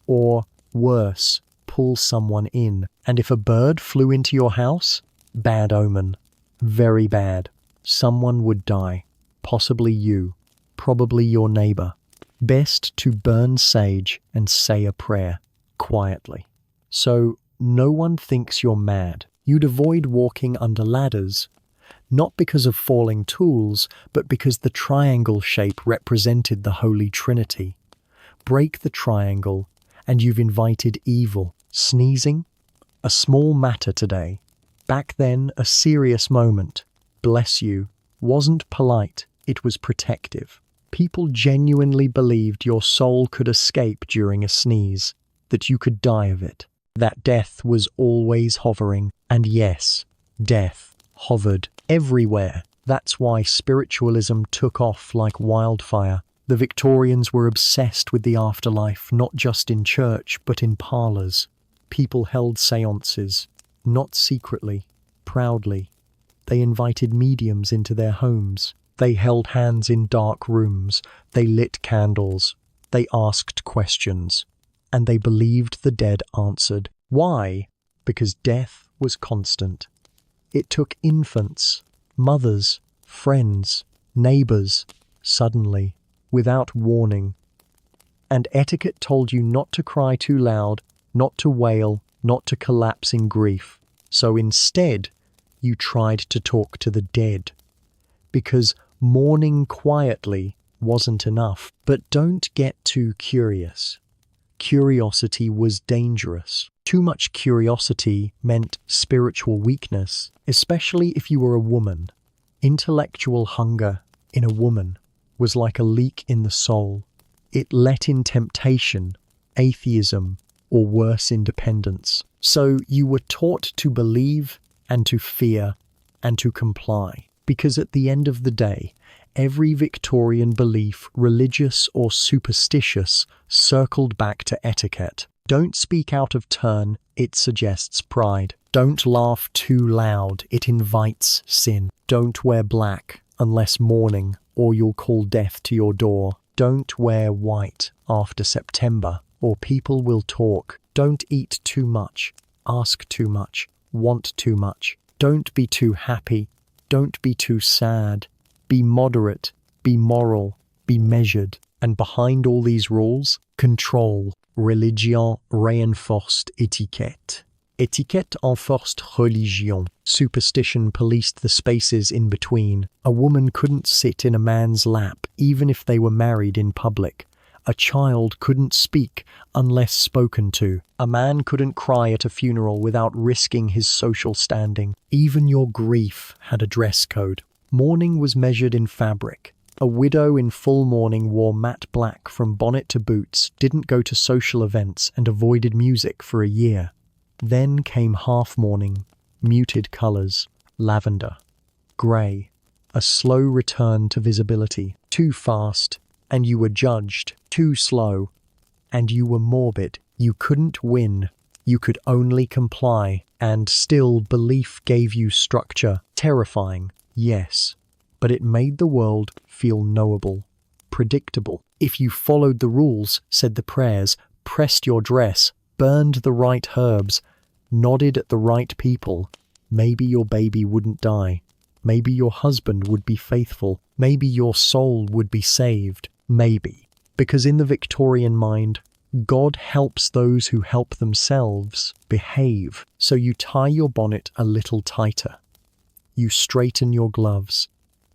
S1: Or, worse, pull someone in. And if a bird flew into your house, bad omen. Very bad. Someone would die. Possibly you. Probably your neighbor. Best to burn sage and say a prayer, quietly. So no one thinks you're mad. You'd avoid walking under ladders, not because of falling tools, but because the triangle shape represented the Holy Trinity. Break the triangle, and you've invited evil. Sneezing? A small matter today. Back then, a serious moment. Bless you. Wasn't polite, it was protective. People genuinely believed your soul could escape during a sneeze, that you could die of it. That death was always hovering. And yes, death hovered everywhere. That's why spiritualism took off like wildfire. The Victorians were obsessed with the afterlife, not just in church, but in parlours. People held seances, not secretly, proudly. They invited mediums into their homes. They held hands in dark rooms. They lit candles. They asked questions. And they believed the dead answered. Why? Because death was constant. It took infants, mothers, friends, neighbours, suddenly, without warning. And etiquette told you not to cry too loud, not to wail, not to collapse in grief. So instead, you tried to talk to the dead. Because mourning quietly wasn't enough. But don't get too curious. Curiosity was dangerous. Too much curiosity meant spiritual weakness, especially if you were a woman. Intellectual hunger in a woman was like a leak in the soul. It let in temptation, atheism, or worse, independence. So you were taught to believe and to fear and to comply. Because at the end of the day, every Victorian belief, religious or superstitious, circled back to etiquette. Don't speak out of turn, it suggests pride. Don't laugh too loud, it invites sin. Don't wear black unless mourning, or you'll call death to your door. Don't wear white after September, or people will talk. Don't eat too much, ask too much, want too much. Don't be too happy, don't be too sad. Be moderate, be moral, be measured. And behind all these rules, control. Religion reinforced etiquette. Etiquette enforced religion. Superstition policed the spaces in between. A woman couldn't sit in a man's lap, even if they were married in public. A child couldn't speak unless spoken to. A man couldn't cry at a funeral without risking his social standing. Even your grief had a dress code. Mourning was measured in fabric, A widow in full mourning wore matte black from bonnet to boots, didn't go to social events, and avoided music for a year. Then came half mourning, muted colours, lavender, grey, a slow return to visibility. Too fast, and you were judged. Too slow, and you were morbid. You couldn't win. You could only comply. And still, belief gave you structure. Terrifying, yes, but it made the world feel knowable, predictable. If you followed the rules, said the prayers, pressed your dress, burned the right herbs, nodded at the right people, maybe your baby wouldn't die. Maybe your husband would be faithful. Maybe your soul would be saved. Maybe. Because in the Victorian mind, God helps those who help themselves behave. So you tie your bonnet a little tighter. You straighten your gloves.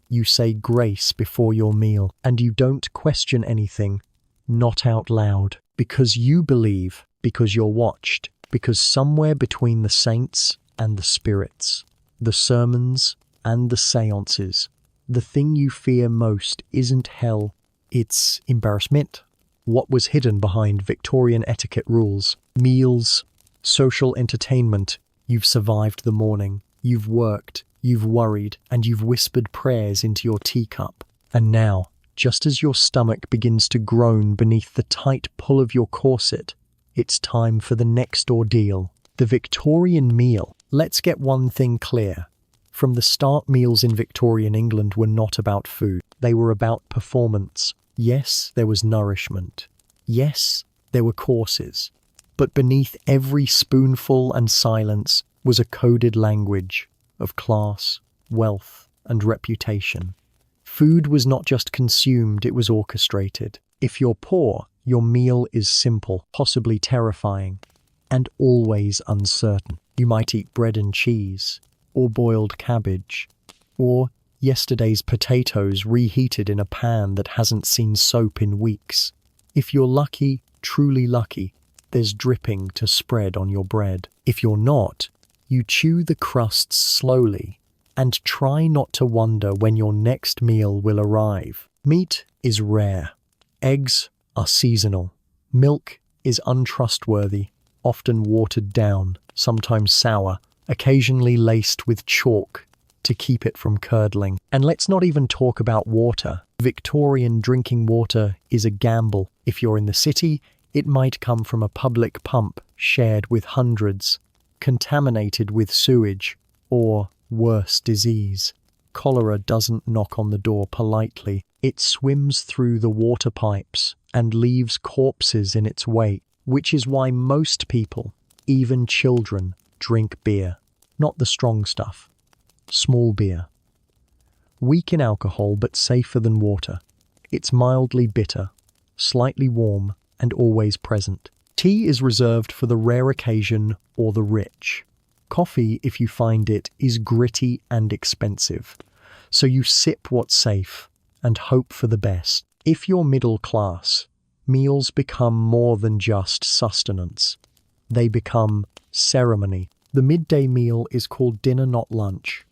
S1: You say grace before your meal. And you don't question anything, not out loud. Because you believe, because you're watched. Because somewhere between the saints and the spirits, the sermons and the seances, the thing you fear most isn't hell, it's embarrassment. What was hidden behind Victorian etiquette rules? Meals, social entertainment. You've survived the morning. You've worked, you've worried, and you've whispered prayers into your teacup. And now, just as your stomach begins to groan beneath the tight pull of your corset, it's time for the next ordeal. The Victorian meal. Let's get one thing clear. From the start, meals in Victorian England were not about food. They were about performance. Yes, there was nourishment. Yes, there were courses. But beneath every spoonful and silence was a coded language of class, wealth, and reputation. Food was not just consumed, it was orchestrated. If you're poor, your meal is simple, possibly terrifying, and always uncertain. You might eat bread and cheese, or boiled cabbage, or yesterday's potatoes reheated in a pan that hasn't seen soap in weeks. If you're lucky, truly lucky, there's dripping to spread on your bread. If you're not, you chew the crusts slowly and try not to wonder when your next meal will arrive. Meat is rare. Eggs are seasonal. Milk is untrustworthy, often watered down, sometimes sour, occasionally laced with chalk to keep it from curdling. And let's not even talk about water. Victorian drinking water is a gamble. If you're in the city, it might come from a public pump shared with hundreds, contaminated with sewage, or worse, disease. Cholera doesn't knock on the door politely. It swims through the water pipes and leaves corpses in its wake, which is why most people, even children, drink beer. Not the strong stuff. Small beer. Weak in alcohol but safer than water. It's mildly bitter, slightly warm, and always present. Tea is reserved for the rare occasion or the rich. Coffee, if you find it, is gritty and expensive. So you sip what's safe and hope for the best. If you're middle class, meals become more than just sustenance. They become ceremony. The midday meal is called dinner, not lunch.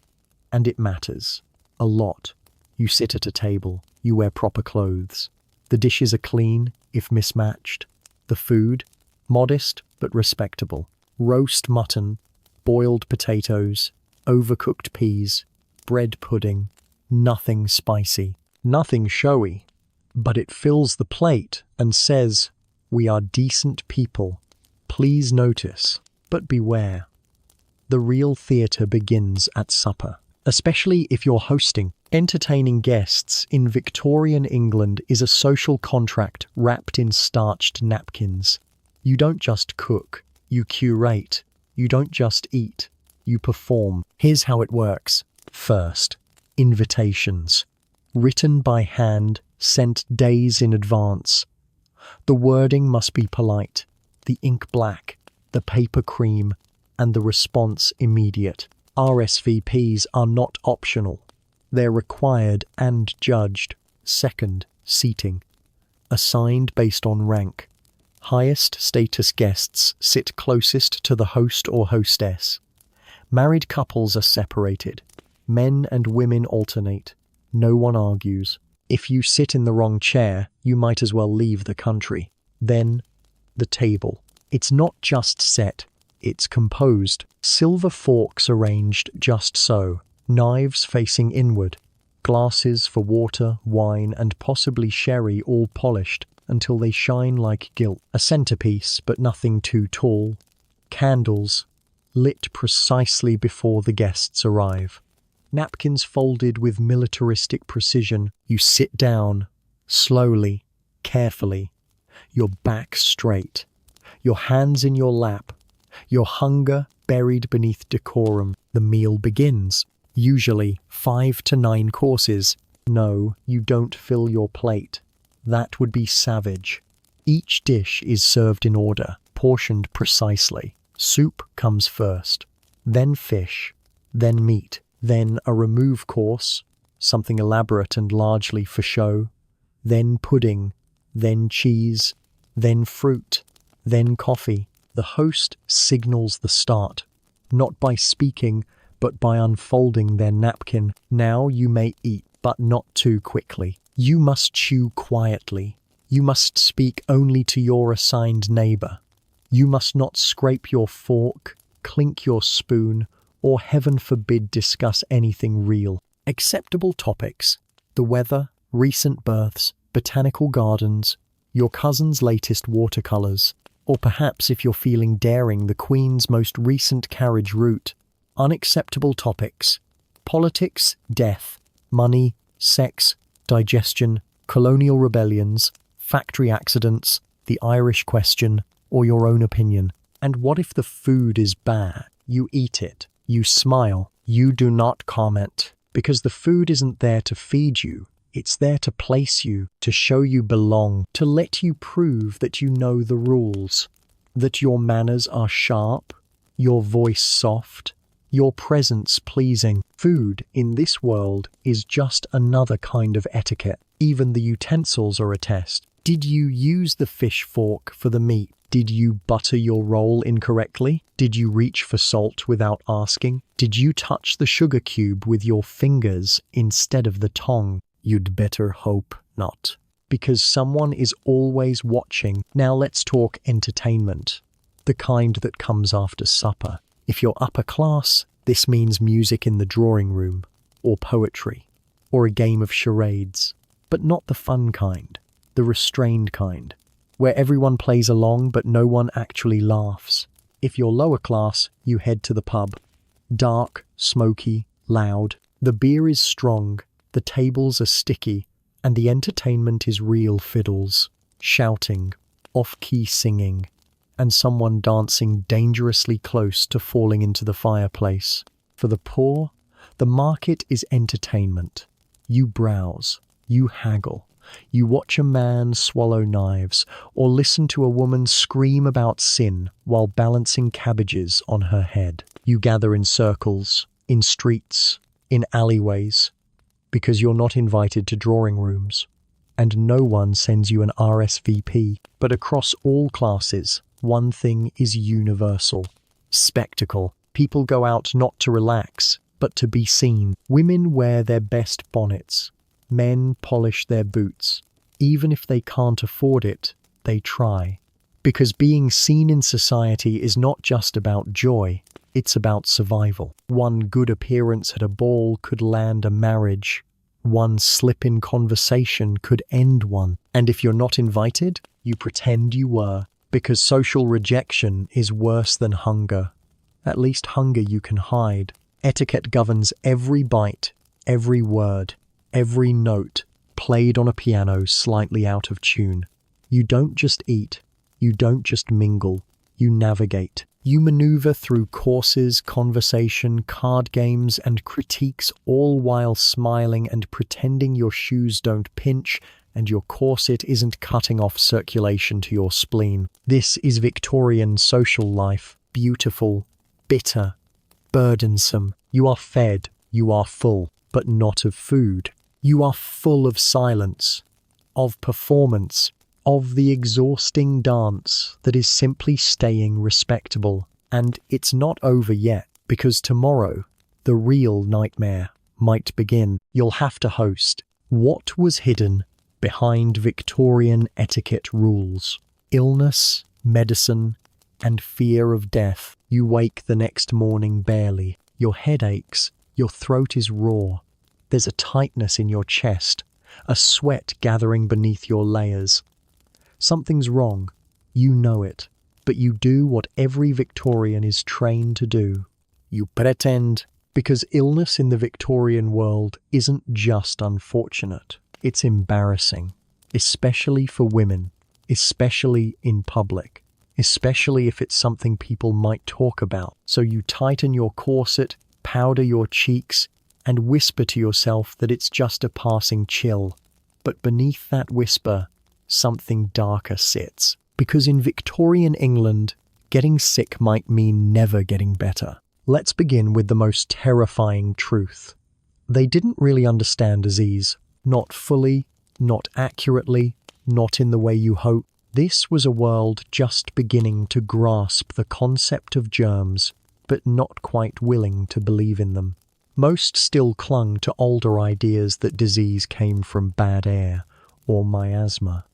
S1: And it matters. A lot. You sit at a table. You wear proper clothes. The dishes are clean, if mismatched. The food, modest but respectable. Roast mutton, boiled potatoes, overcooked peas, bread pudding. Nothing spicy. Nothing showy. But it fills the plate and says, "We are decent people. Please notice." But beware. The real theatre begins at supper. Especially if you're hosting. Entertaining guests in Victorian England is a social contract wrapped in starched napkins. You don't just cook, you curate. You don't just eat, you perform. Here's how it works. First, invitations. Written by hand, sent days in advance. The wording must be polite, the ink black, the paper cream, and the response immediate. RSVPs are not optional. They're required and judged. Second, seating. Assigned based on rank. Highest status guests sit closest to the host or hostess. Married couples are separated. Men and women alternate. No one argues. If you sit in the wrong chair, you might as well leave the country. Then, the table. It's not just set, it's composed. Silver forks arranged just so, knives facing inward, glasses for water, wine, and possibly sherry all polished until they shine like gilt. A centerpiece, but nothing too tall. Candles, lit precisely before the guests arrive. Napkins folded with militaristic precision. You sit down, slowly, carefully, your back straight, your hands in your lap, your hunger buried beneath decorum. The meal begins. Usually 5 to 9 courses. No, you don't fill your plate. That would be savage. Each dish is served in order, portioned precisely. Soup comes first, then fish, then meat, then a remove course, something elaborate and largely for show, then pudding, then cheese, then fruit, then coffee. The host signals the start, not by speaking, but by unfolding their napkin. Now you may eat, but not too quickly. You must chew quietly. You must speak only to your assigned neighbor. You must not scrape your fork, clink your spoon, or heaven forbid discuss anything real. Acceptable topics: the weather, recent births, botanical gardens, your cousin's latest watercolors, or perhaps, if you're feeling daring, the Queen's most recent carriage route. Unacceptable topics: politics, death, money, sex, digestion, colonial rebellions, factory accidents, the Irish question, or your own opinion. And what if the food is bad? You eat it. You smile. You do not comment. Because the food isn't there to feed you. It's there to place you, to show you belong, to let you prove that you know the rules, that your manners are sharp, your voice soft, your presence pleasing. Food in this world is just another kind of etiquette. Even the utensils are a test. Did you use the fish fork for the meat? Did you butter your roll incorrectly? Did you reach for salt without asking? Did you touch the sugar cube with your fingers instead of the tongue? You'd better hope not. Because someone is always watching. Now let's talk entertainment. The kind that comes after supper. If you're upper class, this means music in the drawing room, or poetry, or a game of charades. But not the fun kind, the restrained kind, where everyone plays along but no one actually laughs. If you're lower class, you head to the pub. Dark, smoky, loud. The beer is strong, the tables are sticky, and the entertainment is real fiddles, shouting, off-key singing, and someone dancing dangerously close to falling into the fireplace. For the poor, the market is entertainment. You browse, you haggle, you watch a man swallow knives, or listen to a woman scream about sin while balancing cabbages on her head. You gather in circles, in streets, in alleyways, because you're not invited to drawing rooms, and no one sends you an RSVP. But across all classes, one thing is universal: spectacle. People go out not to relax, but to be seen. Women wear their best bonnets. Men polish their boots. Even if they can't afford it, they try. Because being seen in society is not just about joy, it's about survival. One good appearance at a ball could land a marriage. One slip in conversation could end one. And if you're not invited, you pretend you were. Because social rejection is worse than hunger. At least hunger you can hide. Etiquette governs every bite, every word, every note played on a piano slightly out of tune. You don't just eat, you don't just mingle, you navigate. You maneuver through courses, conversation, card games, and critiques, all while smiling and pretending your shoes don't pinch and your corset isn't cutting off circulation to your spleen. This is Victorian social life, beautiful, bitter, burdensome. You are fed, you are full, but not of food. You are full of silence, of performance, of the exhausting dance that is simply staying respectable. And it's not over yet, because tomorrow, the real nightmare might begin. You'll have to host. What was hidden behind Victorian etiquette rules? Illness, medicine, and fear of death. You wake the next morning barely. Your head aches. Your throat is raw. There's a tightness in your chest, a sweat gathering beneath your layers. Something's wrong. You know it, but you do what every Victorian is trained to do. You pretend, because illness in the Victorian world isn't just unfortunate. It's embarrassing, especially for women, especially in public, especially if it's something people might talk about. So you tighten your corset, powder your cheeks, and whisper to yourself that it's just a passing chill. But beneath that whisper, something darker sits. Because in Victorian England, getting sick might mean never getting better. Let's begin with the most terrifying truth. They didn't really understand disease. Not fully, not accurately, not in the way you hope. This was a world just beginning to grasp the concept of germs, but not quite willing to believe in them. Most still clung to older ideas that disease came from bad air or miasma,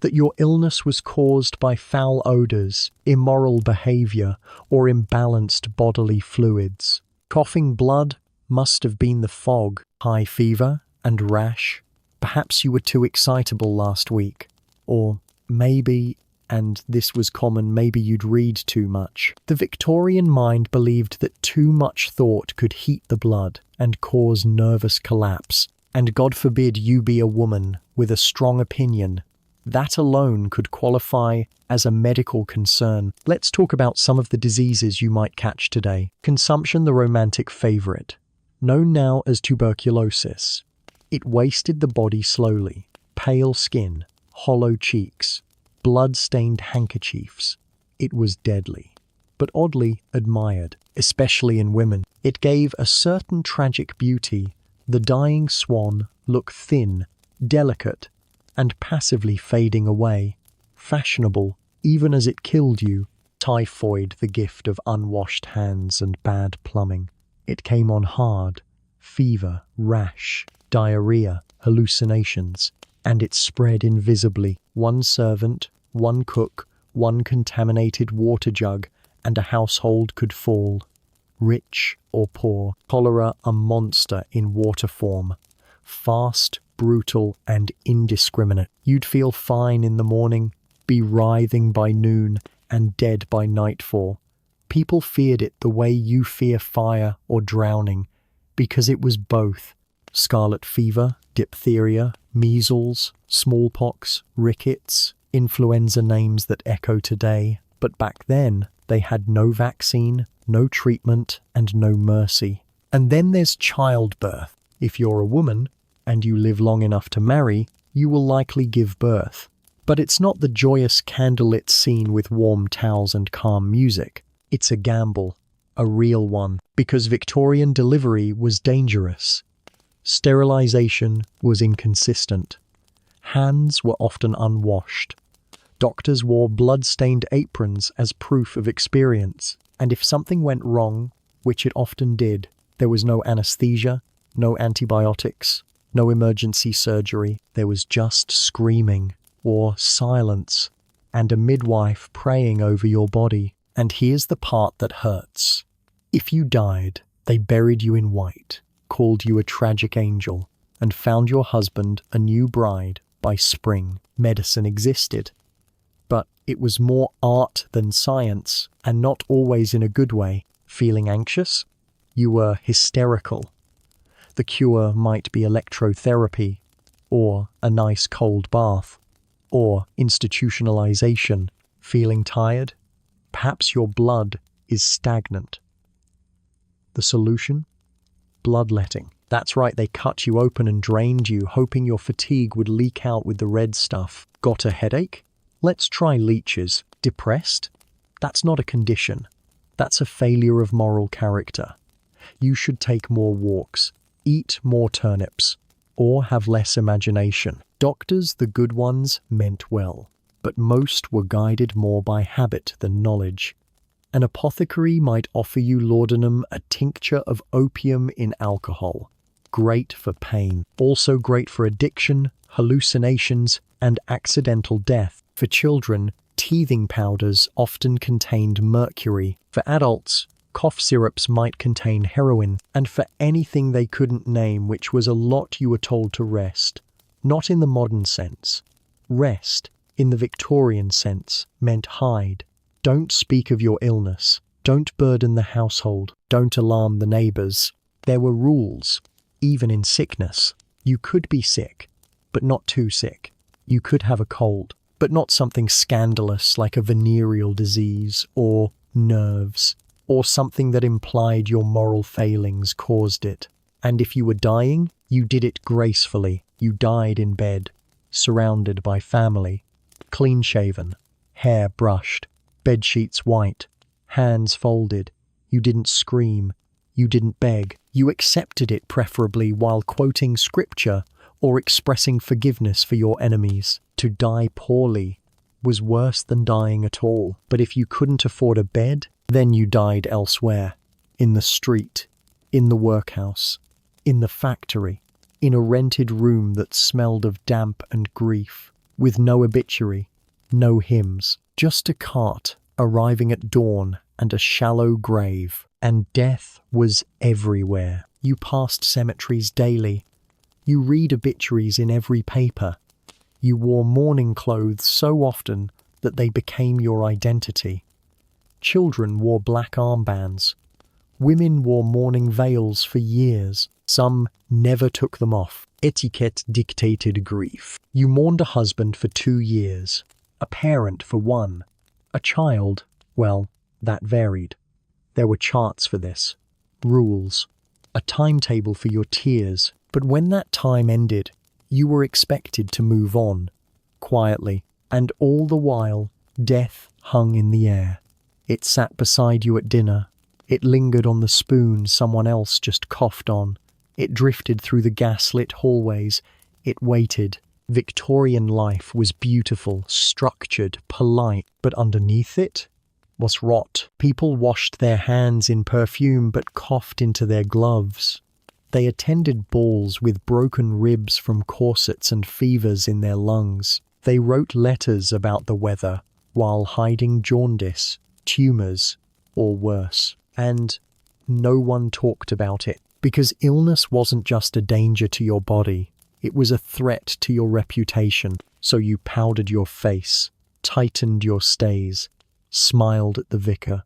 S1: that your illness was caused by foul odors, immoral behavior, or imbalanced bodily fluids. Coughing blood must have been the fog, high fever and rash. Perhaps you were too excitable last week, or maybe, and this was common, maybe you'd read too much. The Victorian mind believed that too much thought could heat the blood and cause nervous collapse, and God forbid you be a woman with a strong opinion. That alone could qualify as a medical concern. Let's talk about some of the diseases you might catch today. Consumption, the romantic favorite, known now as tuberculosis. It wasted the body slowly. Pale skin, hollow cheeks, blood-stained handkerchiefs. It was deadly, but oddly admired, especially in women. It gave a certain tragic beauty. The dying swan looked thin, delicate, and passively fading away. Fashionable, even as it killed you. Typhoid, the gift of unwashed hands and bad plumbing. It came on hard. Fever, rash, diarrhea, hallucinations. And it spread invisibly. One servant, one cook, one contaminated water jug, and a household could fall. Rich or poor. Cholera, a monster in water form. Fast, brutal, and indiscriminate. You'd feel fine in the morning, be writhing by noon, and dead by nightfall. People feared it the way you fear fire or drowning, because it was both. Scarlet fever, diphtheria, measles, smallpox, rickets, influenza, names that echo today. But back then, they had no vaccine, no treatment, and no mercy. And then there's childbirth. If you're a woman, and you live long enough to marry, you will likely give birth. But it's not the joyous candlelit scene with warm towels and calm music. It's a gamble, a real one, because Victorian delivery was dangerous. Sterilization was inconsistent. Hands were often unwashed. Doctors wore blood-stained aprons as proof of experience. And if something went wrong, which it often did, there was no anesthesia, no antibiotics, no emergency surgery. There was just screaming or silence and a midwife praying over your body. And here's the part that hurts. If you died, they buried you in white, called you a tragic angel, and found your husband a new bride by spring. Medicine existed, but it was more art than science, and not always in a good way. Feeling anxious? You were hysterical. The cure might be electrotherapy, or a nice cold bath, or institutionalization. Feeling tired? Perhaps your blood is stagnant. The solution? Bloodletting. That's right, they cut you open and drained you, hoping your fatigue would leak out with the red stuff. Got a headache? Let's try leeches. Depressed? That's not a condition. That's a failure of moral character. You should take more walks, eat more turnips, or have less imagination. Doctors, the good ones, meant well, but most were guided more by habit than knowledge. An apothecary might offer you laudanum, a tincture of opium in alcohol. great for pain, also great for addiction, hallucinations, and accidental death. For children, teething powders often contained mercury. For adults, cough syrups might contain heroin. And for anything they couldn't name, which was a lot, you were told to rest. Not in the modern sense. Rest, in the Victorian sense, meant hide. Don't speak of your illness. Don't burden the household. Don't alarm the neighbors. There were rules, even in sickness. You could be sick, but not too sick. You could have a cold, but not something scandalous like a venereal disease or nerves, or something that implied your moral failings caused it. And if you were dying, you did it gracefully. You died in bed, surrounded by family, clean-shaven, hair brushed, bedsheets white, hands folded. You didn't scream. You didn't beg. You accepted it, preferably while quoting scripture or expressing forgiveness for your enemies. To die poorly was worse than dying at all. But if you couldn't afford a bed, then you died elsewhere. In the street, in the workhouse, in the factory, in a rented room that smelled of damp and grief, with no obituary, no hymns, just a cart arriving at dawn and a shallow grave. And death was everywhere. You passed cemeteries daily. You read obituaries in every paper. You wore mourning clothes so often that they became your identity. Children wore black armbands. Women wore mourning veils for years. Some never took them off. Etiquette dictated grief. You mourned a husband for 2 years, a parent for 1, a child, well, that varied. There were charts for this, rules, a timetable for your tears. But when that time ended, you were expected to move on, quietly, and all the while, death hung in the air. It sat beside you at dinner. It lingered on the spoon someone else just coughed on. It drifted through the gas-lit hallways. It waited. Victorian life was beautiful, structured, polite, but underneath it was rot. People washed their hands in perfume but coughed into their gloves. They attended balls with broken ribs from corsets and fevers in their lungs. They wrote letters about the weather while hiding jaundice, tumours, or worse. And no one talked about it, because illness wasn't just a danger to your body, it was a threat to your reputation. So you powdered your face, tightened your stays, smiled at the vicar,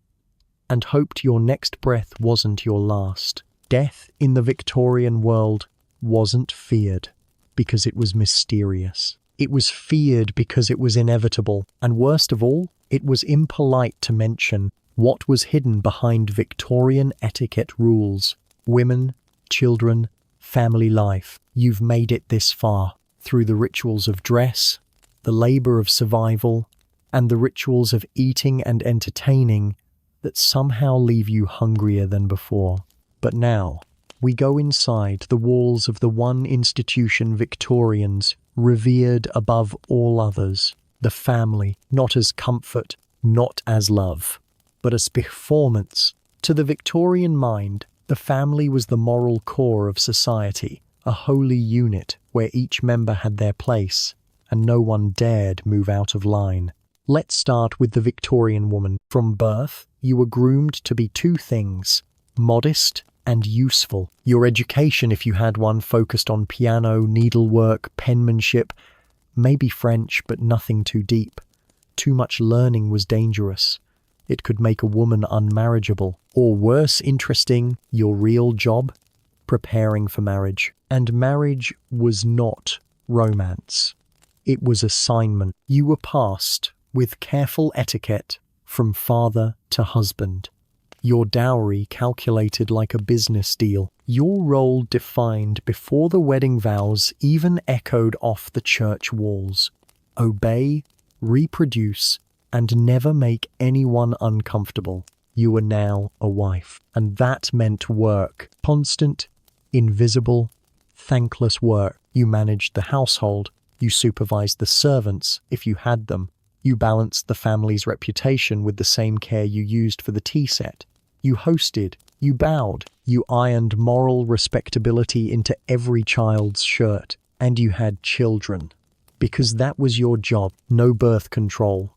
S1: and hoped your next breath wasn't your last. Death in the Victorian world wasn't feared because it was mysterious. It was feared because it was inevitable, and worst of all, it was impolite to mention what was hidden behind Victorian etiquette rules. Women, children, family life. You've made it this far, through the rituals of dress, the labour of survival, and the rituals of eating and entertaining that somehow leave you hungrier than before. But now, we go inside the walls of the one institution Victorians revered above all others, the family, not as comfort, not as love, but as performance. To the Victorian mind, the family was the moral core of society, a holy unit where each member had their place, and no one dared move out of line. Let's start with the Victorian woman. From birth, you were groomed to be 2 things, modest and useful. Your education, if you had one, focused on piano, needlework, penmanship, maybe French, but nothing too deep. Too much learning was dangerous. It could make a woman unmarriageable. Or worse, interesting, your real job? Preparing for marriage. And marriage was not romance. It was assignment. You were passed, with careful etiquette, from father to husband. Your dowry calculated like a business deal. Your role defined before the wedding vows even echoed off the church walls. Obey, reproduce, and never make anyone uncomfortable. You were now a wife, and that meant work. Constant, invisible, thankless work. You managed the household. You supervised the servants, if you had them. You balanced the family's reputation with the same care you used for the tea set. You hosted, You bowed, you ironed moral respectability into every child's shirt, and you had children. Because that was your job. No birth control,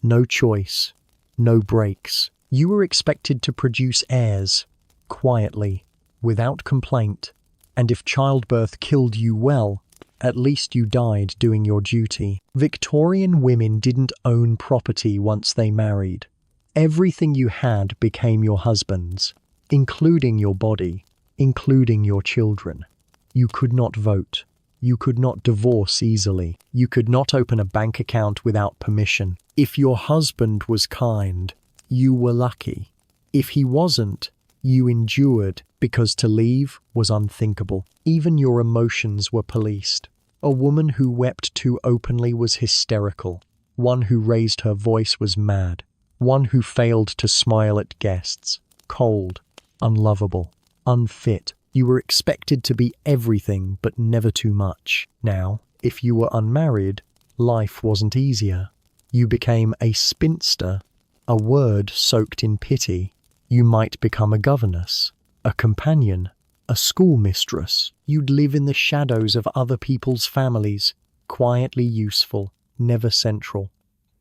S1: no choice, no breaks. You were expected to produce heirs, quietly, without complaint, and if childbirth killed you, well, at least you died doing your duty. Victorian women didn't own property once they married. Everything you had became your husband's, including your body, including your children. You could not vote. You could not divorce easily. You could not open a bank account without permission. If your husband was kind, you were lucky. If he wasn't, you endured, because to leave was unthinkable. Even your emotions were policed. A woman who wept too openly was hysterical. One who raised her voice was mad. One who failed to smile at guests. Cold, unlovable, unfit. You were expected to be everything, but never too much. Now, if you were unmarried, life wasn't easier. You became a spinster, a word soaked in pity. You might become a governess, a companion, a schoolmistress. You'd live in the shadows of other people's families, quietly useful, never central.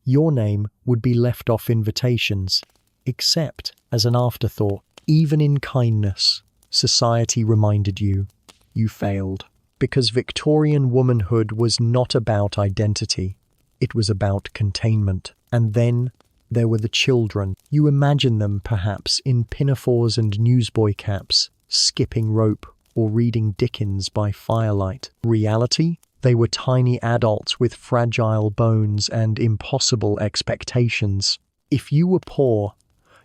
S1: Your name would be left off invitations, except as an afterthought. Even in kindness, society reminded you, you failed. Because Victorian womanhood was not about identity, it was about containment. And then there were the children. You imagine them, perhaps, in pinafores and newsboy caps, skipping rope or reading Dickens by firelight. Reality? They were tiny adults with fragile bones and impossible expectations. If you were poor,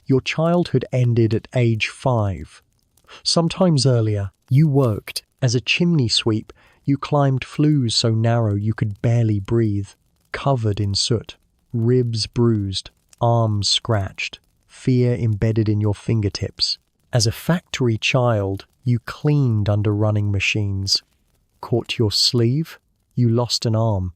S1: your childhood ended at age 5. Sometimes earlier, you worked. As a chimney sweep, you climbed flues so narrow you could barely breathe, covered in soot, ribs bruised, arms scratched, fear embedded in your fingertips. As a factory child, you cleaned under running machines. Caught your sleeve, you lost an arm,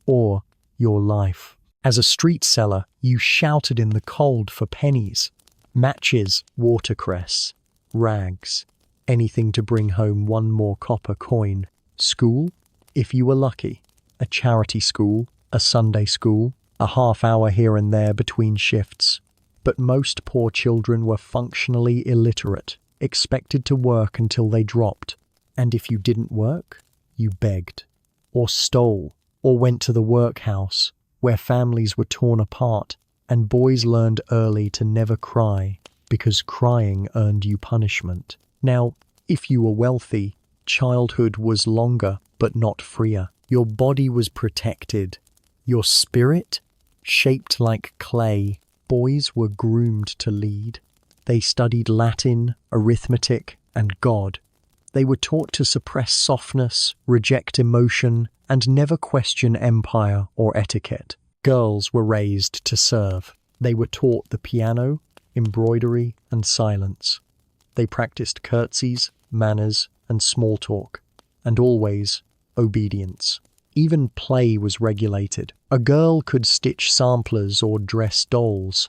S1: or your life. As a street seller, you shouted in the cold for pennies, matches, watercress, rags, anything to bring home one more copper coin. School, if you were lucky, a charity school, a Sunday school, a half hour here and there between shifts. But most poor children were functionally illiterate, expected to work until they dropped. And if you didn't work, you begged, or stole, or went to the workhouse, where families were torn apart, and boys learned early to never cry, because crying earned you punishment. Now, if you were wealthy, childhood was longer, but not freer. Your body was protected. Your spirit, shaped like clay. Boys were groomed to lead. They studied Latin, arithmetic, and God. They were taught to suppress softness, reject emotion, and never question empire or etiquette. Girls were raised to serve. They were taught the piano, embroidery, and silence. They practiced curtsies, manners, and small talk, and always obedience. Even play was regulated. A girl could stitch samplers or dress dolls.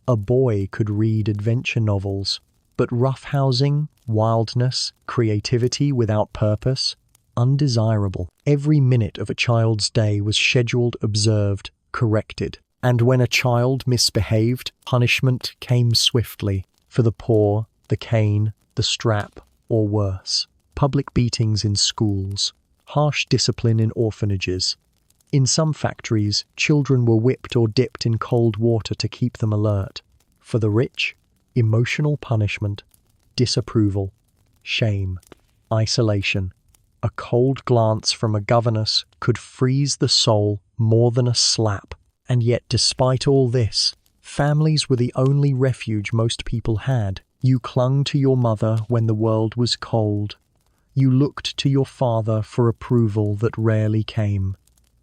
S1: A boy could read adventure novels. But roughhousing, wildness, creativity without purpose, undesirable. Every minute of a child's day was scheduled, observed, corrected. And when a child misbehaved, punishment came swiftly. For the paw, the cane, the strap, or worse. Public beatings in schools. Harsh discipline in orphanages. In some factories, children were whipped or dipped in cold water to keep them alert. For the rich, emotional punishment, disapproval, shame, isolation. A cold glance from a governess could freeze the soul more than a slap. And yet, despite all this, families were the only refuge most people had. You clung to your mother when the world was cold. You looked to your father for approval that rarely came.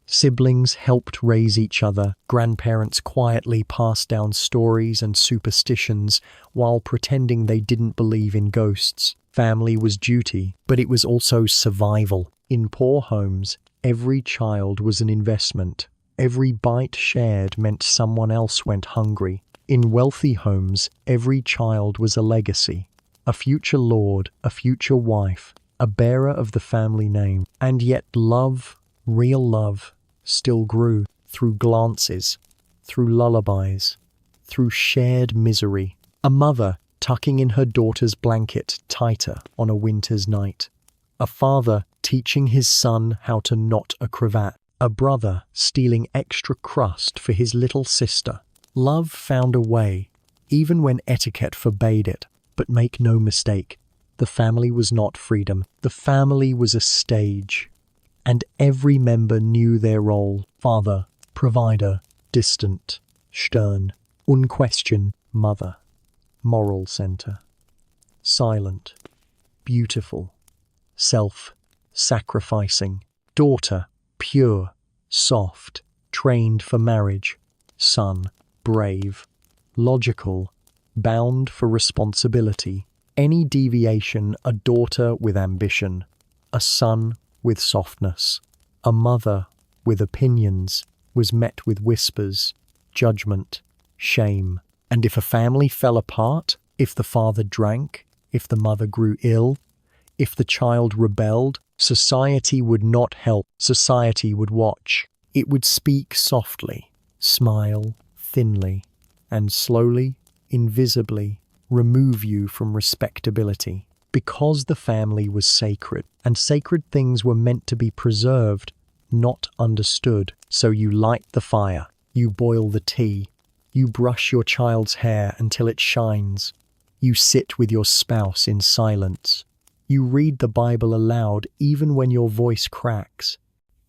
S1: Siblings helped raise each other. Grandparents quietly passed down stories and superstitions while pretending they didn't believe in ghosts. Family was duty, but it was also survival. In poor homes, every child was an investment. Every bite shared meant someone else went hungry. In wealthy homes, every child was a legacy. a future lord, a future wife, a bearer of the family name. And yet love, real love, still grew through glances, through lullabies, through shared misery. A mother tucking in her daughter's blanket tighter on a winter's night. A father teaching his son how to knot a cravat. A brother stealing extra crust for his little sister. Love found a way, even when etiquette forbade it. But make no mistake, the family was not freedom. The family was a stage, and every member knew their role. Father, provider, distant, stern, unquestioned, mother, moral center, silent, beautiful, self-sacrificing, daughter, pure, soft, trained for marriage, son, brave, logical, bound for responsibility. Any deviation, a daughter with ambition, a son with softness, a mother with opinions, was met with whispers, judgment, shame. And if a family fell apart, if the father drank, if the mother grew ill, if the child rebelled, society would not help. Society would watch. It would speak softly, smile thinly, and slowly, invisibly, remove you from respectability. Because the family was sacred, and sacred things were meant to be preserved, not understood. So you light the fire, you boil the tea, you brush your child's hair until it shines, you sit with your spouse in silence, you read the Bible aloud even when your voice cracks,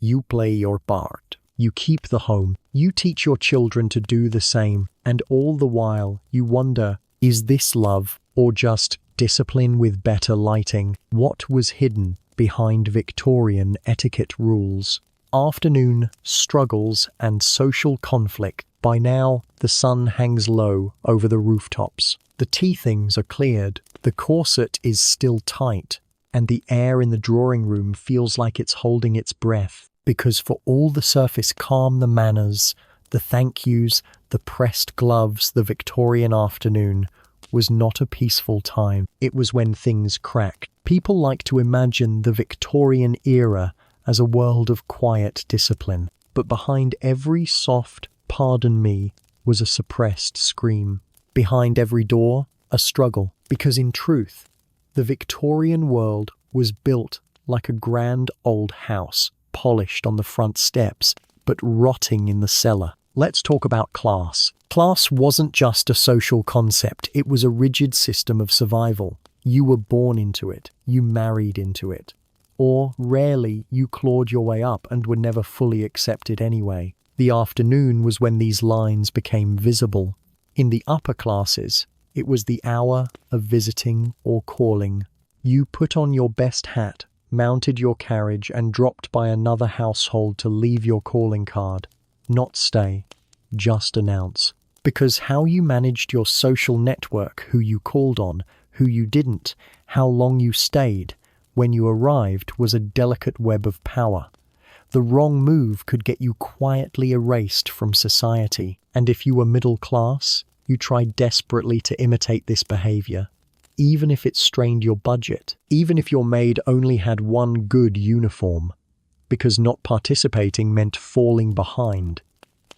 S1: you play your part, you keep the home, you teach your children to do the same, and all the while you wonder, is this love or just discipline with better lighting? What was hidden behind Victorian etiquette rules? Afternoon struggles and social conflict. By now, the sun hangs low over the rooftops. The tea things are cleared. The corset is still tight, and the air in the drawing room feels like it's holding its breath. Because for all the surface calm, the manners, the thank yous, the pressed gloves, the Victorian afternoon was not a peaceful time. It was when things cracked. People like to imagine the Victorian era as a world of quiet discipline, but behind every soft "pardon me" was a suppressed scream. Behind every door, a struggle. Because in truth, the Victorian world was built like a grand old house, polished on the front steps, but rotting in the cellar. Let's talk about class. Class wasn't just a social concept, it was a rigid system of survival. You were born into it, you married into it. Or, rarely, you clawed your way up and were never fully accepted anyway. The afternoon was when these lines became visible. In the upper classes, it was the hour of visiting or calling. You put on your best hat, mounted your carriage, and dropped by another household to leave your calling card. Not stay, just announce. Because how you managed your social network, who you called on, who you didn't, how long you stayed, when you arrived, was a delicate web of power. The wrong move could get you quietly erased from society. And if you were middle class, you tried desperately to imitate this behavior, even if it strained your budget, even if your maid only had one good uniform, because not participating meant falling behind.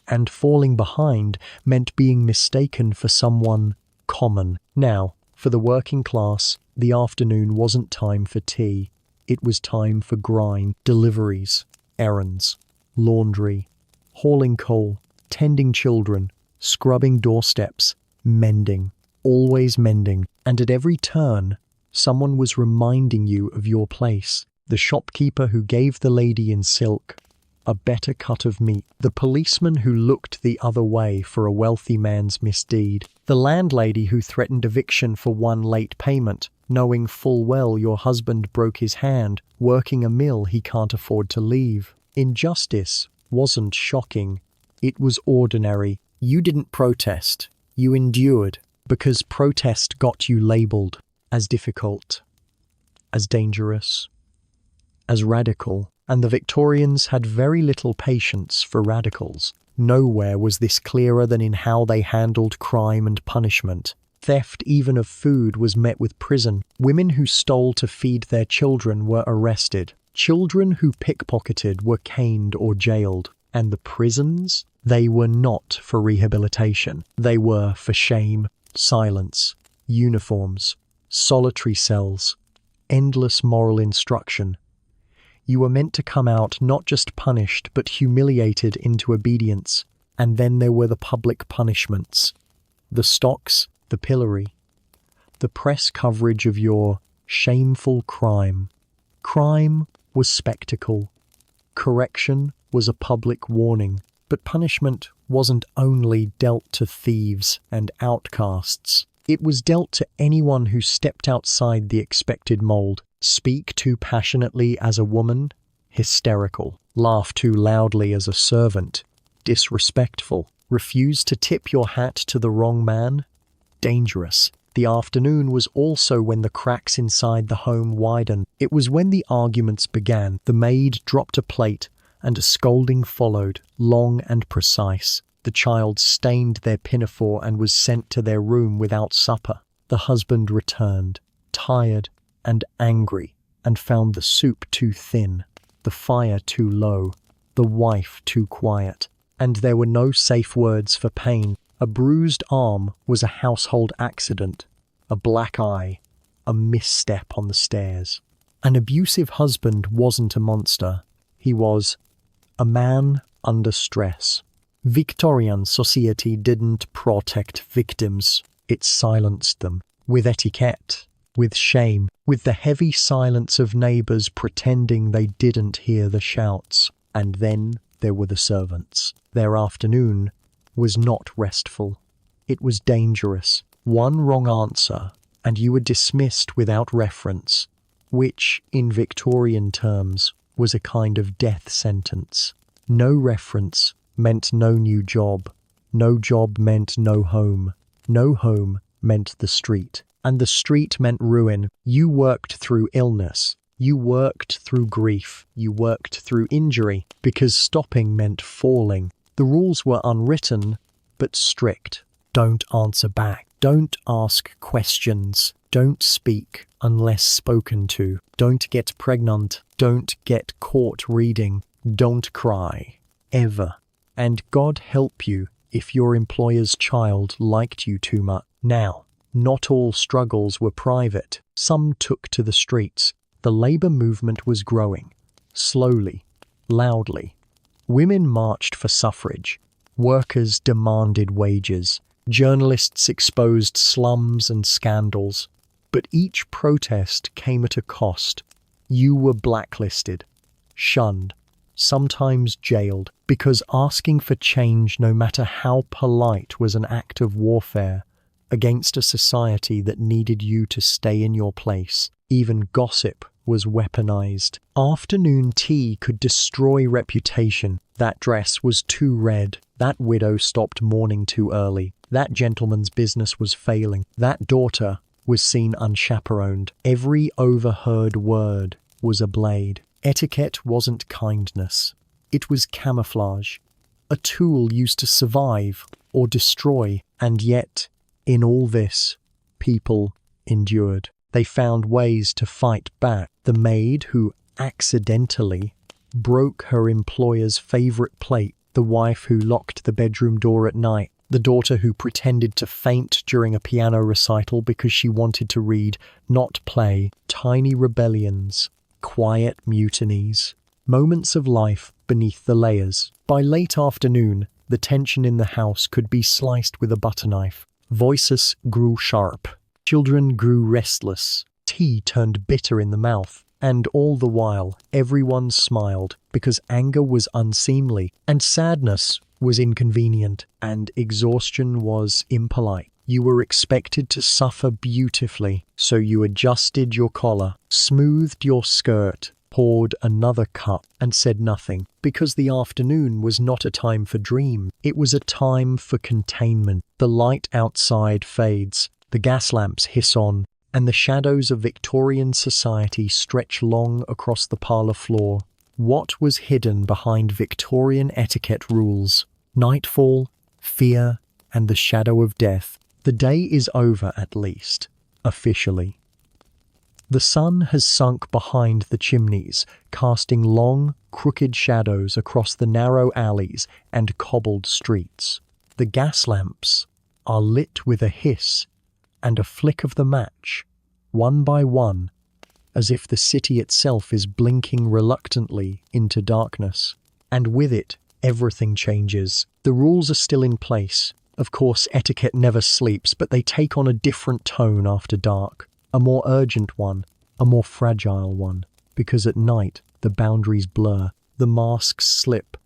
S1: And falling behind meant being mistaken for someone common. Now, for the working class, the afternoon wasn't time for tea. It was time for grind, deliveries, errands, laundry, hauling coal, tending children, scrubbing doorsteps, mending, always mending. And at every turn, someone was reminding you of your place. The shopkeeper who gave the lady in silk a better cut of meat, the policeman who looked the other way for a wealthy man's misdeed, the landlady who threatened eviction for one late payment, knowing full well your husband broke his hand working a mill he can't afford to leave. Injustice wasn't shocking, it was ordinary. You didn't protest, you endured, because protest got you labelled as difficult, as dangerous, as radical. And the Victorians had very little patience for radicals. Nowhere was this clearer than in how they handled crime and punishment. Theft even of food was met with prison. Women who stole to feed their children were arrested. Children who pickpocketed were caned or jailed. And the prisons? They were not for rehabilitation. They were for shame, silence, uniforms, solitary cells, endless moral instruction. You were meant to come out not just punished, but humiliated into obedience. And then there were the public punishments. The stocks, the pillory, the press coverage of your shameful crime. Crime was spectacle. Correction was a public warning. But punishment wasn't only dealt to thieves and outcasts. It was dealt to anyone who stepped outside the expected mold. Speak too passionately as a woman? Hysterical. Laugh too loudly as a servant? Disrespectful. Refuse to tip your hat to the wrong man? Dangerous. The afternoon was also when the cracks inside the home widened. It was when the arguments began. The maid dropped a plate, and a scolding followed, long and precise. The child stained their pinafore and was sent to their room without supper. The husband returned, tired and angry, and found the soup too thin, the fire too low, the wife too quiet. And there were no safe words for pain. A bruised arm was a household accident, a black eye, a misstep on the stairs. An abusive husband wasn't a monster. He was a man under stress. Victorian society didn't protect victims. It silenced them. With etiquette, with shame, with the heavy silence of neighbours pretending they didn't hear the shouts. And then there were the servants. Their afternoon was not restful. It was dangerous. One wrong answer, and you were dismissed without reference, which, in Victorian terms, was a kind of death sentence. No reference meant no new job. No job meant no home. No home meant the street. And the street meant ruin. You worked through illness. You worked through grief. You worked through injury, because stopping meant falling. The rules were unwritten, but strict. Don't answer back. Don't ask questions. Don't speak unless spoken to. Don't get pregnant. Don't get caught reading. Don't cry. Ever. And God help you if your employer's child liked you too much. Now, not all struggles were private. Some took to the streets. The labor movement was growing. Slowly. Loudly. Women marched for suffrage. Workers demanded wages. Journalists exposed slums and scandals. But each protest came at a cost. You were blacklisted, shunned, sometimes jailed, because asking for change, no matter how polite, was an act of warfare against a society that needed you to stay in your place. Even gossip was weaponized. Afternoon tea could destroy reputation. That dress was too red. That widow stopped mourning too early. That gentleman's business was failing. That daughter was seen unchaperoned. Every overheard word was a blade. Etiquette wasn't kindness. It was camouflage, a tool used to survive or destroy. And yet, in all this, people endured. They found ways to fight back. The maid who accidentally broke her employer's favorite plate, the wife who locked the bedroom door at night, the daughter who pretended to faint during a piano recital because she wanted to read, not play. Tiny rebellions, quiet mutinies, moments of life beneath the layers. By late afternoon, the tension in the house could be sliced with a butter knife. Voices grew sharp. Children grew restless. Tea turned bitter in the mouth. And all the while, everyone smiled, because anger was unseemly, and sadness was inconvenient, and exhaustion was impolite. You were expected to suffer beautifully, so you adjusted your collar, smoothed your skirt, poured another cup, and said nothing, because the afternoon was not a time for dream. It was a time for containment. The light outside fades, the gas lamps hiss on, and the shadows of Victorian society stretch long across the parlour floor. What was hidden behind Victorian etiquette rules? Nightfall, fear, and the shadow of death. The day is over at least, officially. The sun has sunk behind the chimneys, casting long, crooked shadows across the narrow alleys and cobbled streets. The gas lamps are lit with a hiss and a flick of the match, one by one, as if the city itself is blinking reluctantly into darkness. And with it, everything changes. The rules are still in place. Of course, etiquette never sleeps, but they take on a different tone after dark, a more urgent one, a more fragile one, because at night the boundaries blur, the masks slip,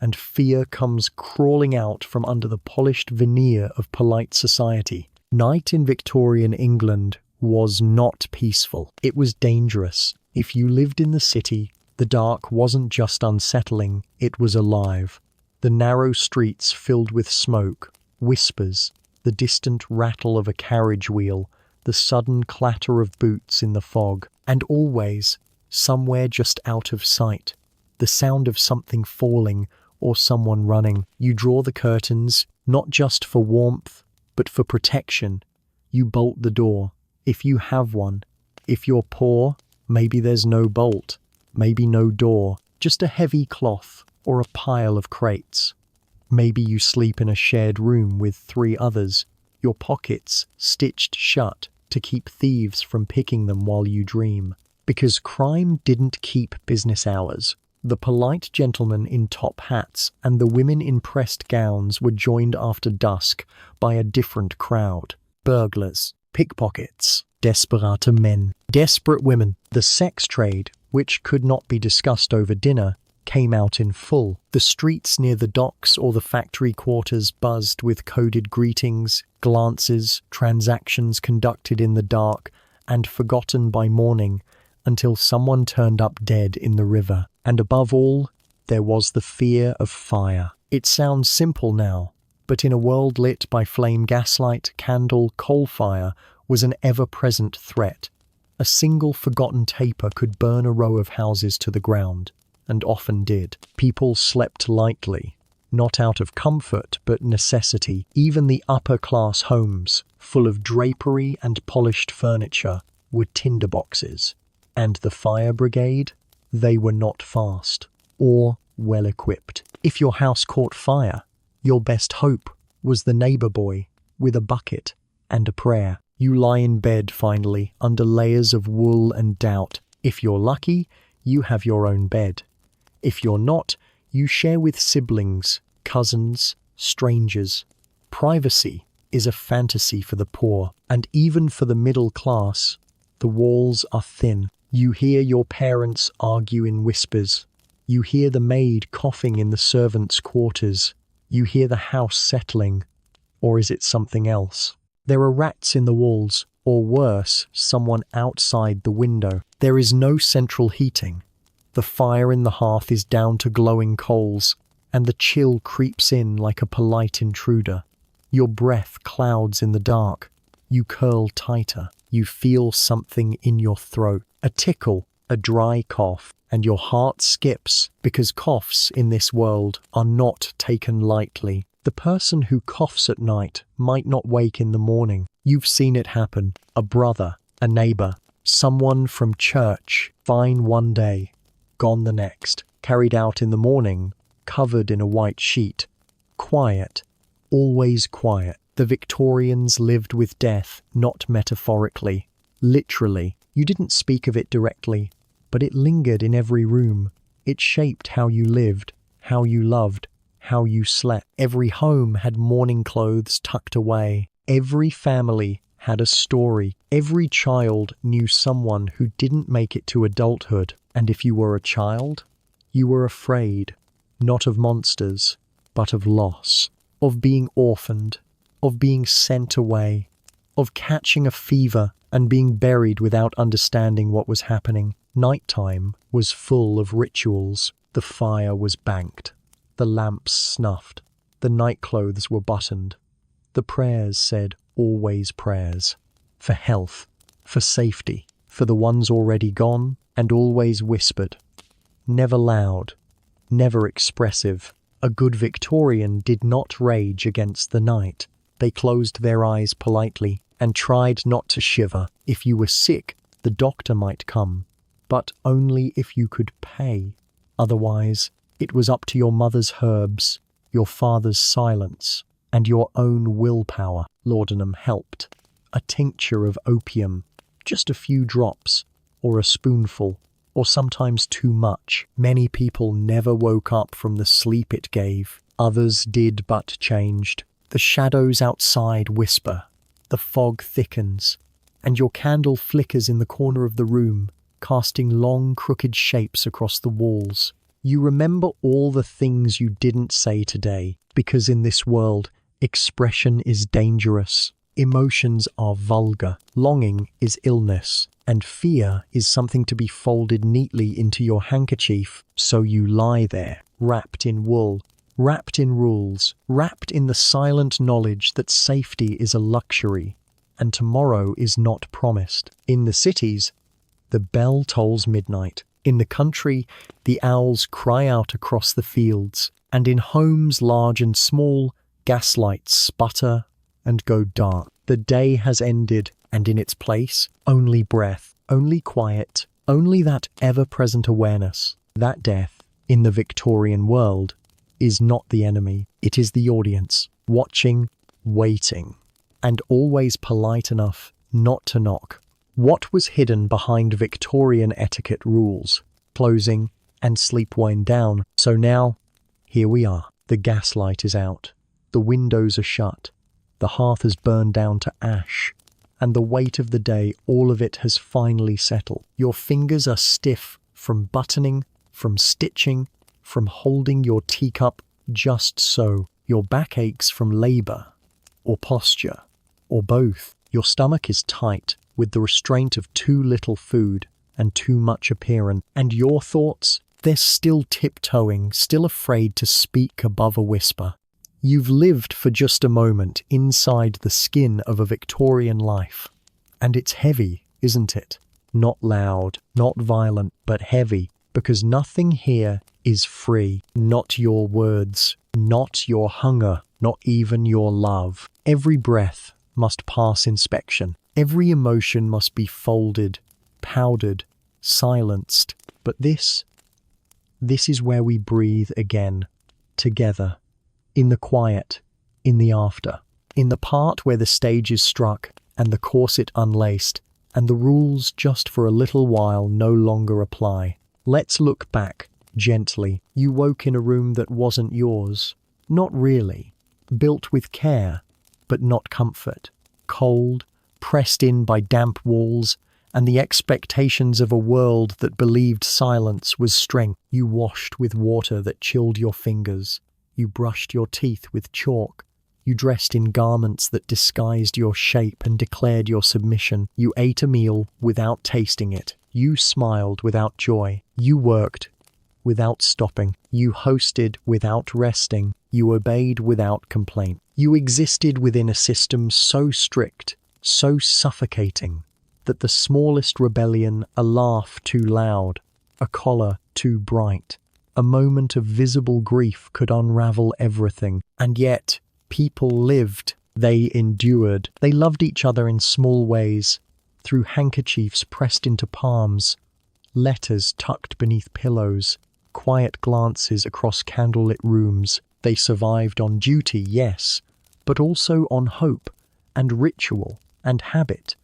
S1: and fear comes crawling out from under the polished veneer of polite society. Night in Victorian England was not peaceful. It was dangerous. If you lived in the city, the dark wasn't just unsettling, it was alive. The narrow streets filled with smoke, whispers, the distant rattle of a carriage wheel, the sudden clatter of boots in the fog, and always, somewhere just out of sight, the sound of something falling or someone running. You draw the curtains, not just for warmth, but for protection. You bolt the door, if you have one. If you're poor, maybe there's no bolt, maybe no door, just a heavy cloth or a pile of crates. Maybe you sleep in a shared room with 3 others, your pockets stitched shut to keep thieves from picking them while you dream. Because crime didn't keep business hours. The polite gentlemen in top hats and the women in pressed gowns were joined after dusk by a different crowd. Burglars, pickpockets, desperate men, desperate women. The sex trade, which could not be discussed over dinner, came out in full. The streets near the docks or the factory quarters buzzed with coded greetings, glances, transactions conducted in the dark and forgotten by morning until someone turned up dead in the river. And above all, there was the fear of fire. It sounds simple now, but in a world lit by flame gaslight, candle, coal fire was an ever-present threat. A single forgotten taper could burn a row of houses to the ground, and often did. People slept lightly, not out of comfort but necessity. Even the upper-class homes, full of drapery and polished furniture, were tinderboxes. And the fire brigade? They were not fast or well-equipped. If your house caught fire, your best hope was the neighbor boy with a bucket and a prayer. You lie in bed finally, under layers of wool and doubt. If you're lucky, you have your own bed. If you're not, you share with siblings, cousins, strangers. Privacy is a fantasy for the poor, and even for the middle class. The walls are thin. You hear your parents argue in whispers. You hear the maid coughing in the servants' quarters. You hear the house settling. Or is it something else? There are rats in the walls, or worse, someone outside the window. There is no central heating. The fire in the hearth is down to glowing coals, and the chill creeps in like a polite intruder. Your breath clouds in the dark. You curl tighter. You feel something in your throat. A tickle, a dry cough, and your heart skips, because coughs in this world are not taken lightly. The person who coughs at night might not wake in the morning. You've seen it happen. A brother, a neighbor, someone from church, fine one day, gone the next, carried out in the morning, covered in a white sheet. Quiet, always quiet. The Victorians lived with death, not metaphorically, literally. You didn't speak of it directly, but it lingered in every room. It shaped how you lived, how you loved, how you slept. Every home had mourning clothes tucked away. Every family had a story. Every child knew someone who didn't make it to adulthood. And if you were a child, you were afraid, not of monsters, but of loss, of being orphaned, of being sent away, of catching a fever and being buried without understanding what was happening. Nighttime was full of rituals. The fire was banked. The lamps snuffed. The nightclothes were buttoned. The prayers said always prayers. For health, for safety, for the ones already gone, and always whispered. Never loud, never expressive. A good Victorian did not rage against the night. They closed their eyes politely and tried not to shiver. If you were sick, the doctor might come, but only if you could pay. Otherwise, it was up to your mother's herbs, your father's silence, and your own willpower. Laudanum helped. A tincture of opium, just a few drops, or a spoonful, or sometimes too much. Many people never woke up from the sleep it gave. Others did but changed. The shadows outside whisper. The fog thickens, and your candle flickers in the corner of the room, casting long, crooked shapes across the walls. You remember all the things you didn't say today, because in this world, expression is dangerous. Emotions are vulgar. Longing is illness, and fear is something to be folded neatly into your handkerchief, so you lie there, wrapped in wool, wrapped in rules, wrapped in the silent knowledge that safety is a luxury, and tomorrow is not promised. In the cities, the bell tolls midnight. In the country, the owls cry out across the fields, and in homes large and small, gaslights sputter and go dark. The day has ended, and in its place, only breath, only quiet, only that ever-present awareness. That death, in the Victorian world, is not the enemy. It is the audience, watching, waiting, and always polite enough not to knock. What was hidden behind Victorian etiquette rules? Closing and sleep wind down. So now, here we are. The gaslight is out. The windows are shut. The hearth has burned down to ash. And the weight of the day, all of it has finally settled. Your fingers are stiff from buttoning, from stitching, from holding your teacup just so. Your back aches from labor, or posture, or both. Your stomach is tight with the restraint of too little food and too much appearance. And your thoughts, they're still tiptoeing, still afraid to speak above a whisper. You've lived for just a moment inside the skin of a Victorian life. And it's heavy, isn't it? Not loud, not violent, but heavy, because nothing here is free. Not your words, not your hunger, not even your love. Every breath must pass inspection. Every emotion must be folded, powdered, silenced. But this is where we breathe again, together. In the quiet, in the after, in the part where the stage is struck and the corset unlaced, and the rules just for a little while no longer apply. Let's look back, gently. You woke in a room that wasn't yours. Not really. Built with care, but not comfort. Cold, pressed in by damp walls, and the expectations of a world that believed silence was strength. You washed with water that chilled your fingers. You brushed your teeth with chalk. You dressed in garments that disguised your shape and declared your submission. You ate a meal without tasting it. You smiled without joy. You worked without stopping. You hosted without resting. You obeyed without complaint. You existed within a system so strict, so suffocating, that the smallest rebellion, a laugh too loud, a collar too bright, a moment of visible grief could unravel everything. And yet, people lived. They endured. They loved each other in small ways, through handkerchiefs pressed into palms, letters tucked beneath pillows, quiet glances across candlelit rooms. They survived on duty, yes, but also on hope and ritual and habit,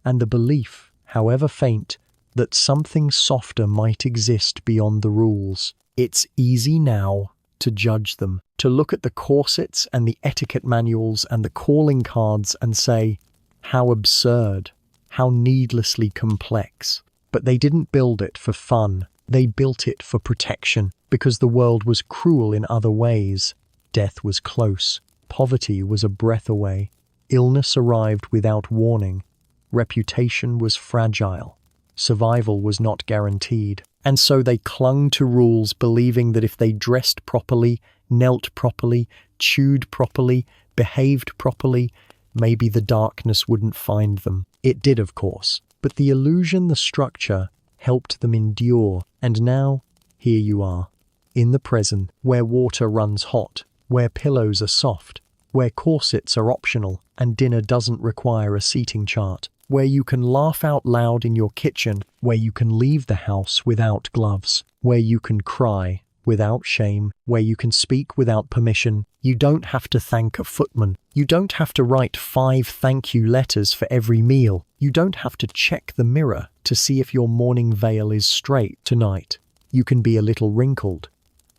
S1: and the belief, however faint, that something softer might exist beyond the rules. It's easy now to judge them, to look at the corsets and the etiquette manuals and the calling cards and say, how absurd, how needlessly complex. But they didn't build it for fun. They built it for protection, because the world was cruel in other ways. Death was close. Poverty was a breath away. Illness arrived without warning. Reputation was fragile. Survival was not guaranteed. And so they clung to rules, believing that if they dressed properly, knelt properly, chewed properly, behaved properly, maybe the darkness wouldn't find them. It did, of course, but the illusion, the structure, helped them endure. And now, here you are, in the present, where water runs hot, where pillows are soft, where corsets are optional and dinner doesn't require a seating chart, where you can laugh out loud in your kitchen, where you can leave the house without gloves, where you can cry without shame, where you can speak without permission. You don't have to thank a footman. You don't have to write 5 thank you letters for every meal. You don't have to check the mirror to see if your morning veil is straight tonight. You can be a little wrinkled,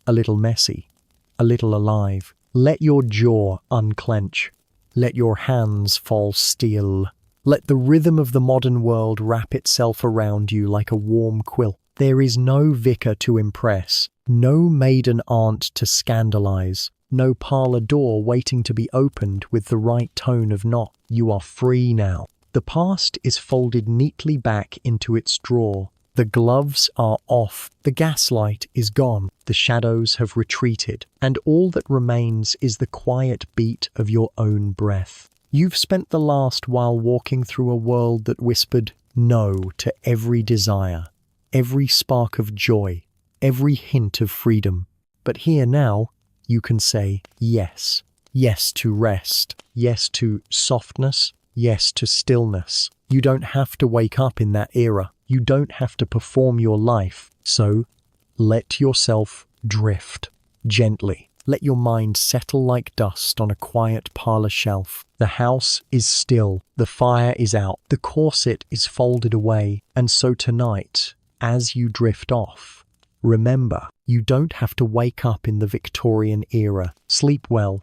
S1: a little messy, a little alive. Let your jaw unclench. Let your hands fall still. Let the rhythm of the modern world wrap itself around you like a warm quilt. There is no vicar to impress, no maiden aunt to scandalize, no parlor door waiting to be opened with the right tone of knock. You are free now. The past is folded neatly back into its drawer. The gloves are off. The gaslight is gone. The shadows have retreated. And all that remains is the quiet beat of your own breath. You've spent the last while walking through a world that whispered no to every desire, every spark of joy, every hint of freedom. But here now, you can say yes. Yes to rest. Yes to softness. Yes to stillness. You don't have to wake up in that era. You don't have to perform your life. So, let yourself drift gently. Let your mind settle like dust on a quiet parlor shelf. The house is still. The fire is out. The corset is folded away. And so tonight, as you drift off, remember, you don't have to wake up in the Victorian era. Sleep well,